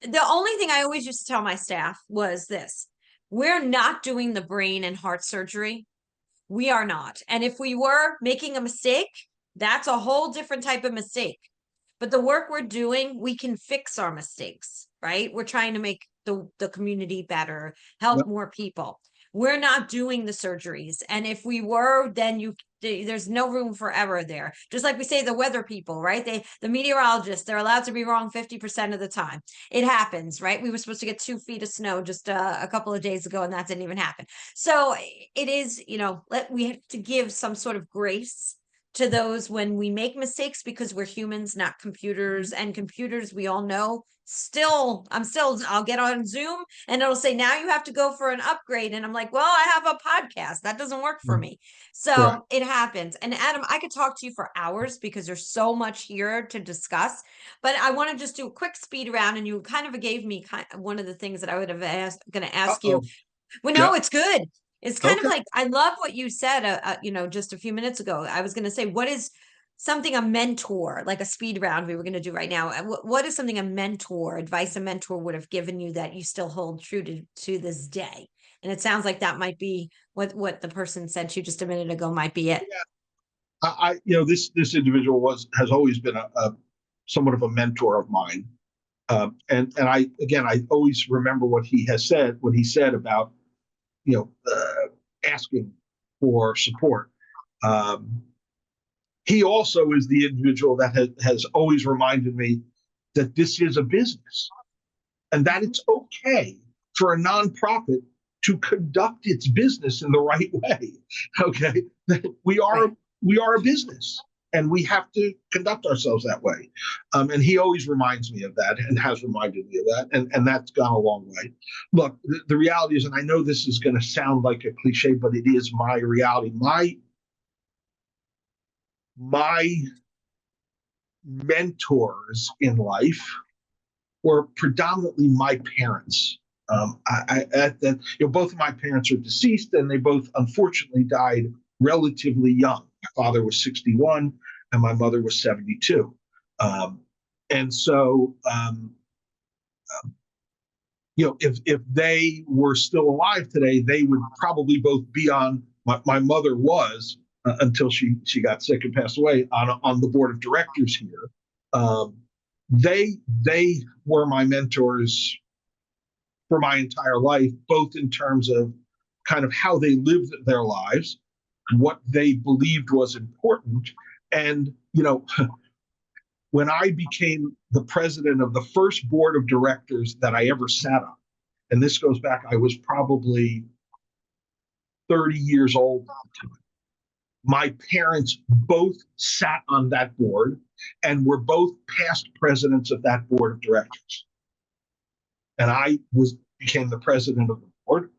The only thing I always used to tell my staff was this: we're not doing the brain and heart surgery. We are not. And if we were making a mistake, that's a whole different type of mistake. But the work we're doing, we can fix our mistakes, right? We're trying to make the community better, help Yep. more people. We're not doing the surgeries. And if we were, then there's no room for error there. Just like we say, the weather people, right? The meteorologists, they're allowed to be wrong 50% of the time. It happens, right? We were supposed to get 2 feet of snow just a couple of days ago, and that didn't even happen. So it is, you know, we have to give some sort of grace to those when we make mistakes, because we're humans, not computers. And computers, we all know, I'll get on Zoom and it'll say, now you have to go for an upgrade. And I'm like, well, I have a podcast. That doesn't work for me. So Correct. it happens. And Adam, I could talk to you for hours because there's so much here to discuss, but I want to just do a quick speed round. And you kind of gave me one of the things that I would have going to ask you. Uh-oh. Well, Yeah. no, it's good. It's kind of Okay. like, I love what you said, you know, just a few minutes ago. I was going to say, what is something a mentor, like a speed round we were going to do right now? What is something advice a mentor would have given you that you still hold true to this day? And it sounds like that might be what the person sent you just a minute ago might be it. Yeah. You know, this individual has always been a somewhat of a mentor of mine. And I always remember what he said about, you know, asking for support. He also is the individual that has always reminded me that this is a business and that it's okay for a nonprofit to conduct its business in the right way. Okay, we are Right. we are a business and we have to conduct ourselves that way. And he always reminds me of that and has reminded me of that, and that's gone a long way. Look, the reality is, and I know this is going to sound like a cliche, but it is my reality. My mentors in life were predominantly my parents. Both of my parents are deceased, and they both unfortunately died relatively young. My father was 61, and my mother was 72. And so, if they were still alive today, they would probably both be on. My mother was until she got sick and passed away on the board of directors here. They were my mentors for my entire life, both in terms of kind of how they lived their lives, what they believed was important. And, when I became the president of the first board of directors that I ever sat on, and this goes back, I was probably 30 years old at the time. My parents both sat on that board and were both past presidents of that board of directors. And I became the president of the board.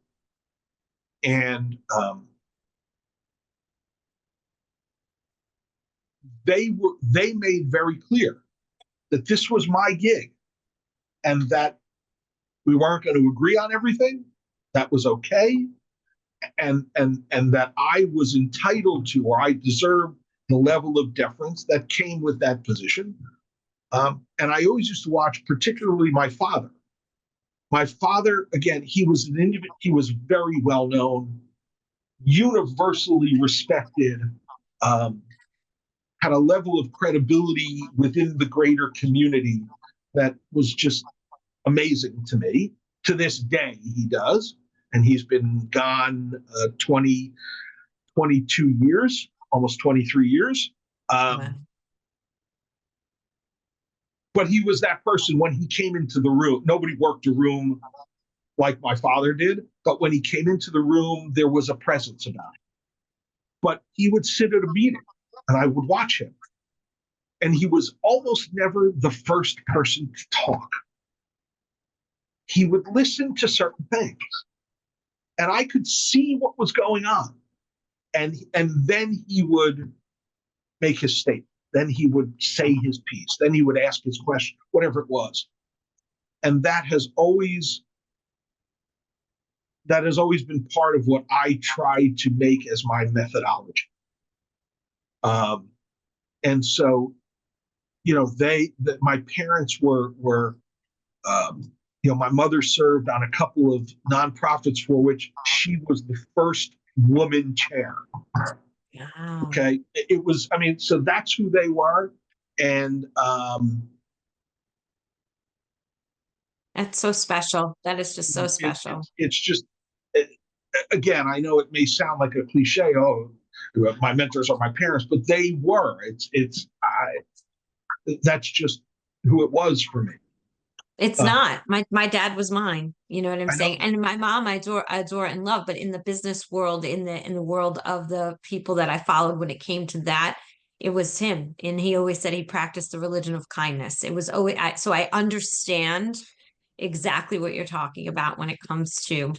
And they made very clear that this was my gig and that we weren't going to agree on everything. That was okay. And that I was entitled to, or I deserved, the level of deference that came with that position. And I always used to watch, particularly my father. My father, again, he was very well known, universally respected, had a level of credibility within the greater community that was just amazing to me. To this day, he does. And he's been gone 22 years, almost 23 years. Wow. But he was that person when he came into the room. Nobody worked a room like my father did. But when he came into the room, there was a presence about it. But he would sit at a meeting and I would watch him. And he was almost never the first person to talk. He would listen to certain things. and I could see what was going on. And then he would make his statement. Then he would say his piece. Then he would ask his question, whatever it was. And that has always been part of what I try to make as my methodology. And so, my parents were my mother served on a couple of nonprofits for which she was the first woman chair. Wow. Okay. It was, so that's who they were. And that's so special. That is just so special. It's just, again, I know it may sound like a cliche. Oh, my mentors are my parents, but they were. That's just who it was for me. It's not. My dad was mine. You know what I'm I saying? know. And my mom, I adore and love, but in the business world, in the world of the people that I followed when it came to that, it was him. And he always said he practiced the religion of kindness. It was always, so I understand exactly what you're talking about when it comes to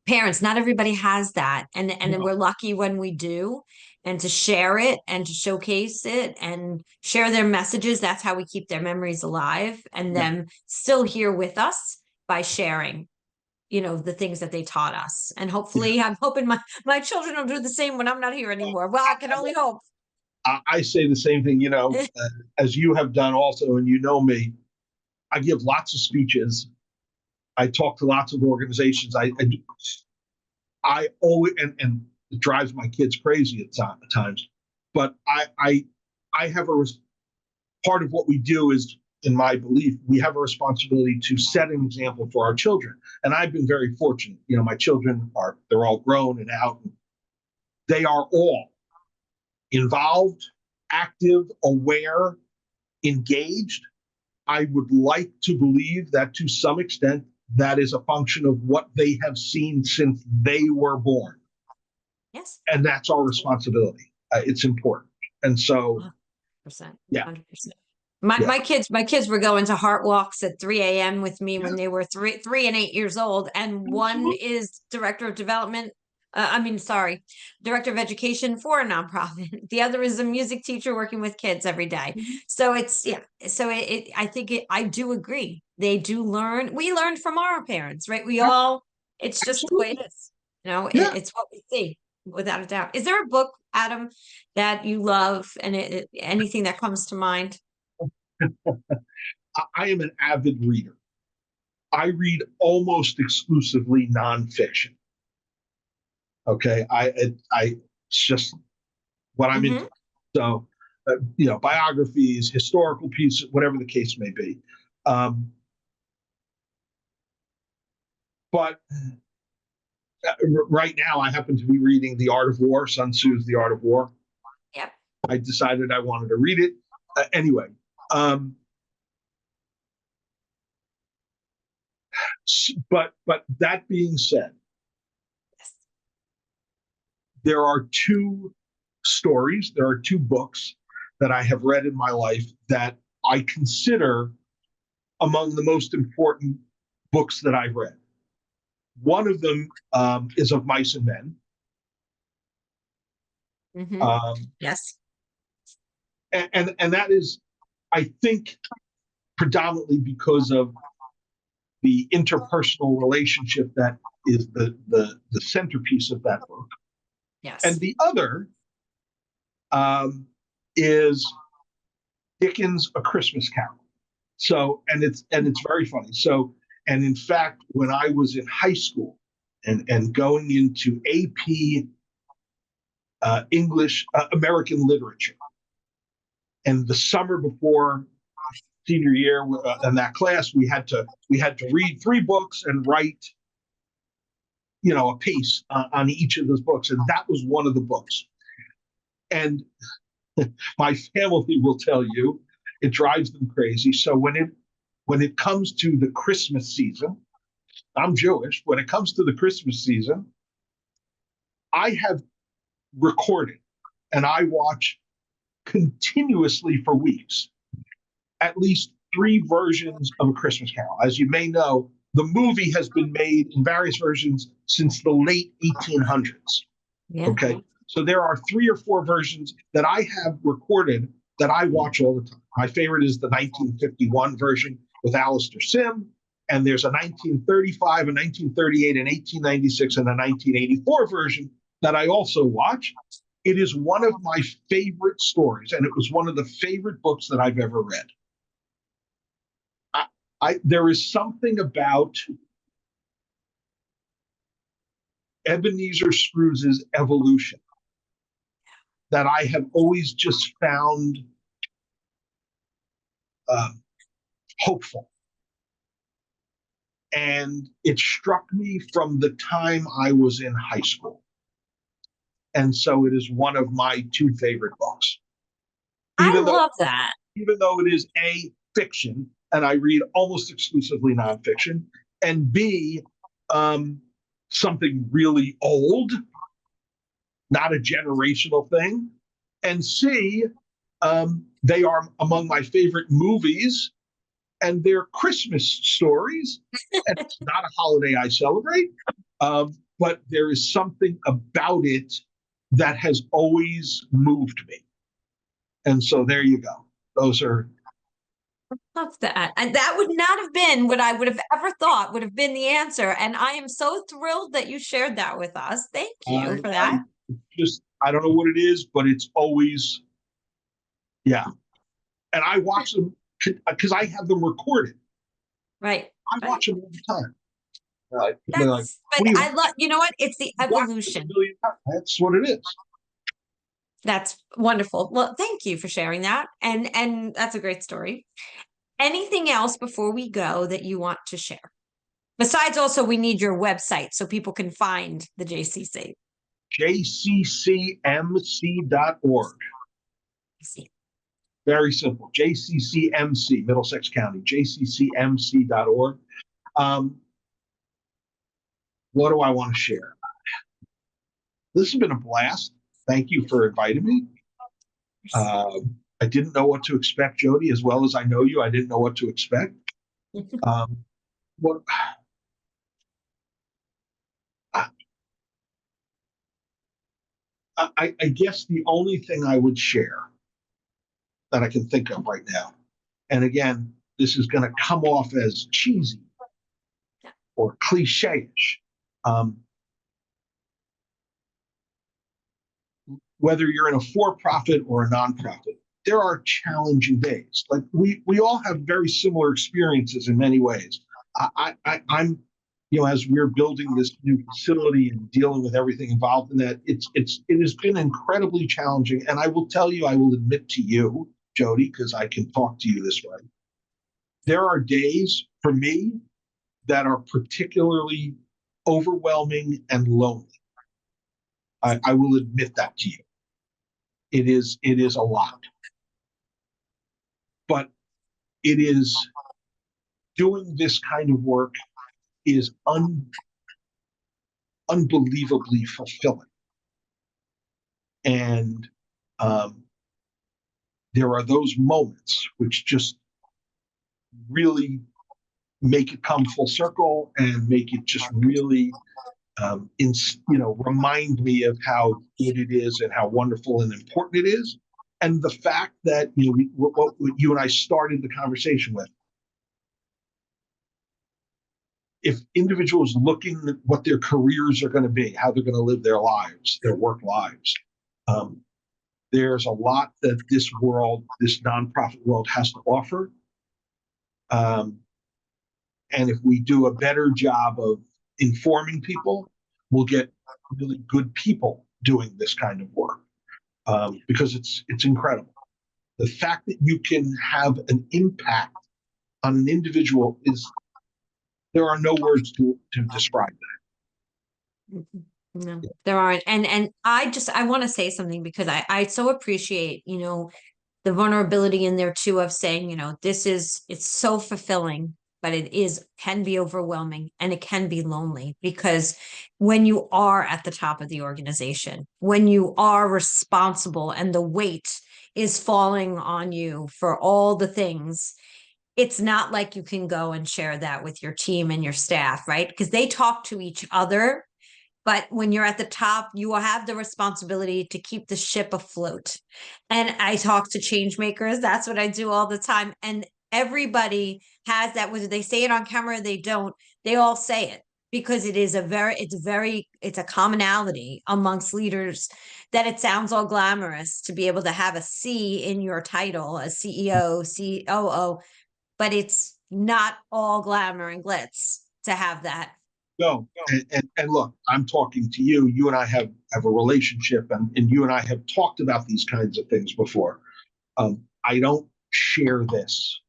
parents. Not everybody has that. And No. we're lucky when we do, and to share it and to showcase it and share their messages. That's how we keep their memories alive and them still here with us by sharing, the things that they taught us. And hopefully I'm hoping my children will do the same when I'm not here anymore. Well, I can only hope. I say the same thing, as you have done also, and me, I give lots of speeches. I talk to lots of organizations. I always, and it drives my kids crazy at times, but I have part of what we do is, in my belief, we have a responsibility to set an example for our children. And I've been very fortunate. My children they're all grown and out. And they are all involved, active, aware, engaged. I would like to believe that to some extent, that is a function of what they have seen since they were born. Yes. And that's our responsibility. It's important. And so, 100%, yeah. 100%. My kids were going to heart walks at 3 a.m. with me when they were 3 and 8 years old. And one is director of development. Director of education for a nonprofit. The other is a music teacher working with kids every day. So So I do agree. They do learn. We learned from our parents, right? It's just the way it is. It's what we see, without a doubt. Is there a book, Adam, that you love and anything that comes to mind? I am an avid reader. I read almost exclusively nonfiction. Okay, it's just what I'm into. So, biographies, historical pieces, whatever the case may be. But right now, I happen to be reading The Art of War, Sun Tzu's The Art of War. Yep. I decided I wanted to read it. Anyway, but that being said, there are two books that I have read in my life that I consider among the most important books that I've read. One of them is Of Mice and Men. Yes. And that is, I think, predominantly because of the interpersonal relationship that is the centerpiece of that book. Yes. And the other is Dickens' A Christmas Carol. So, and it's very funny. So, and in fact, when I was in high school and going into AP English, American literature, and the summer before senior year in that class, we had to read 3 books and write, a piece on each of those books, and that was one of the books. And my family will tell you it drives them crazy. So when it comes to the Christmas season, I'm Jewish. When it comes to the Christmas season, I have recorded and I watch continuously for weeks at least 3 versions of A Christmas Carol. As you may know, The movie has been made in various versions since the late 1800s. Yeah. Okay. So there are 3 or 4 versions that I have recorded that I watch all the time. My favorite is the 1951 version with Alistair Sim. And there's a 1935, a 1938, an 1896, and a 1984 version that I also watch. It is one of my favorite stories, and it was one of the favorite books that I've ever read. There is something about Ebenezer Scrooge's evolution that I have always just found hopeful. And it struck me from the time I was in high school. And so it is one of my 2 favorite books. I love that. Even though it is A, fiction, and I read almost exclusively nonfiction, and B, something really old, not a generational thing, and C, they are among my favorite movies, and they're Christmas stories, and it's not a holiday I celebrate, but there is something about it that has always moved me. And so there you go. Those are. Love that. And that would not have been what I would have ever thought would have been the answer. And I am so thrilled that you shared that with us. Thank you for that. I don't know what it is, but it's always, yeah. And I watch them because I have them recorded. Right. I watch them all the time. But I love, you know what? It's the evolution. That's what it is. That's wonderful. Well, thank you for sharing that. And that's a great story. Anything else before we go that you want to share? Besides, also, we need your website so people can find the JCC. JCCMC.org. Very simple. JCCMC, Middlesex County, JCCMC.org. What do I want to share? This has been a blast. Thank you for inviting me. I didn't know what to expect, Jody, as well as I know you. I didn't know what to expect. I guess the only thing I would share that I can think of right now, and again, this is going to come off as cheesy or cliche-ish. Whether you're in a for-profit or a nonprofit, there are challenging days. Like we all have very similar experiences in many ways. I'm, as we're building this new facility and dealing with everything involved in that, it has been incredibly challenging. And I will tell you, I will admit to you, Jody, because I can talk to you this way. There are days for me that are particularly overwhelming and lonely. I will admit that to you. It is a lot. But it is doing this kind of work is unbelievably fulfilling. And there are those moments which just really make it come full circle and make it just really remind me of how good it is and how wonderful and important it is. And the fact that what you and I started the conversation with, if individuals looking at what their careers are going to be, how they're going to live their lives, their work lives, there's a lot that this nonprofit world has to offer. And if we do a better job of informing people, we'll get really good people doing this kind of work, because it's incredible. The fact that you can have an impact on an individual there are no words to describe that. No, there aren't. And I want to say something because I so appreciate, the vulnerability in there too of saying, it's so fulfilling, but can be overwhelming and it can be lonely, because when you are at the top of the organization, when you are responsible and the weight is falling on you for all the things, it's not like you can go and share that with your team and your staff, right? Because they talk to each other. But when you're at the top, you will have the responsibility to keep the ship afloat. And I talk to change makers. That's what I do all the time. And everybody has that, whether they say it on camera or they don't, they all say it because it's a commonality amongst leaders that it sounds all glamorous to be able to have a C in your title, a CEO, COO, but it's not all glamour and glitz to have that. No, and look, I'm talking to you. You and I have a relationship, and you and I have talked about these kinds of things before. I don't share this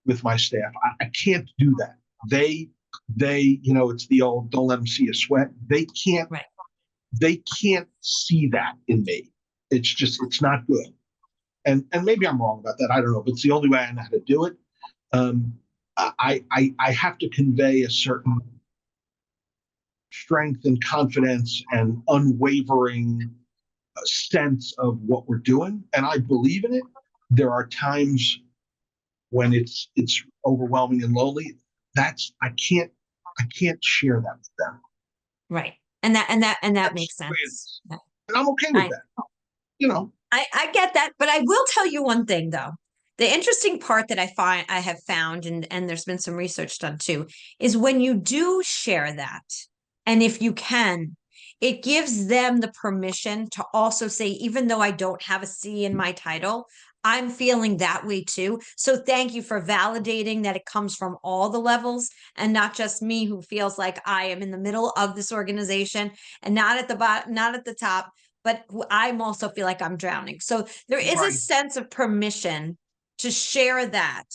with my staff. I can't do that. It's the old "don't let them see you sweat." They can't. Right. They can't see that in me. It's not good. And maybe I'm wrong about that. I don't know, but it's the only way I know how to do it. I have to convey a certain strength and confidence and unwavering sense of what we're doing, and I believe in it. There are times when it's overwhelming and lonely. I can't share that with them. Right. And that makes sense. And I'm okay with that. I get that, but I will tell you one thing though. The interesting part that I have found, and there's been some research done too, is when you do share that, and if you can, it gives them the permission to also say, even though I don't have a C in my title, I'm feeling that way too. So thank you for validating that it comes from all the levels and not just me who feels like I am in the middle of this organization and not at the bottom, not at the top, but I'm also feel like I'm drowning. So there is a sense of permission to share that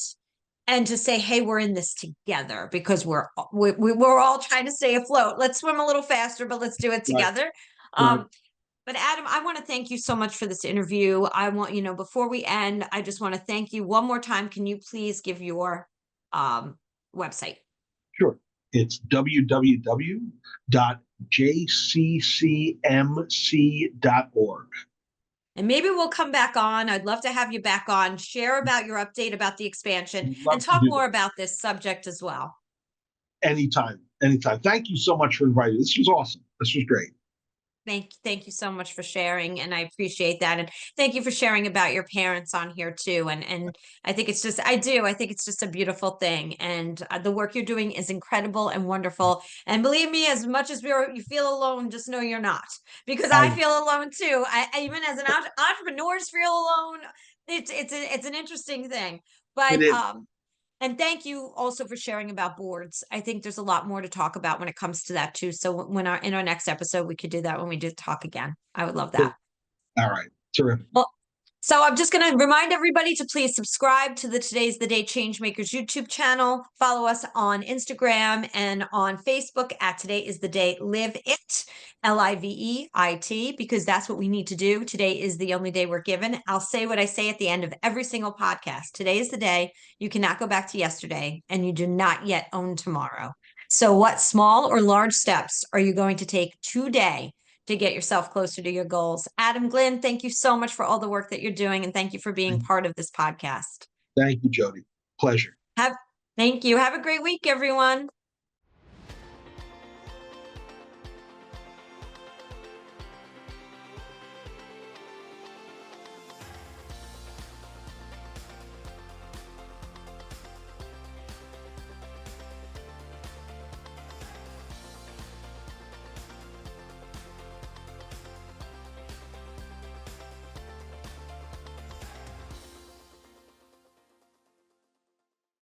and to say, hey, we're in this together because we're all trying to stay afloat. Let's swim a little faster, but let's do it together. Right. But Adam, I want to thank you so much for this interview. I want, before we end, I just want to thank you one more time. Can you please give your website? Sure. It's www.jccmc.org. And maybe we'll come back on. I'd love to have you back on, share about your update about the expansion, and talk more about this subject as well. Anytime. Thank you so much for inviting me. This was awesome. This was great. Thank you so much for sharing, and I appreciate that. And thank you for sharing about your parents on here too. And I think it's just a beautiful thing. And the work you're doing is incredible and wonderful. And believe me, as much as you feel alone, just know you're not, because I feel alone too. I even as an entrepreneurs feel alone. It's an interesting thing, but and thank you also for sharing about boards. I think there's a lot more to talk about when it comes to that too. So in our next episode, we could do that when we do talk again. I would love that. All right. Terrific. Well, so I'm just going to remind everybody to please subscribe to the Today's the Day Changemakers YouTube channel. Follow us on Instagram and on Facebook at Today is the Day Live It, LIVEIT, because that's what we need to do. Today is the only day we're given. I'll say what I say at the end of every single podcast. Today is the day. You cannot go back to yesterday, and you do not yet own tomorrow. So what small or large steps are you going to take today to get yourself closer to your goals? Adam Glinn, thank you so much for all the work that you're doing, and thank you for being part of this podcast. Thank you, Jody. Pleasure. Thank you. Have a great week, everyone.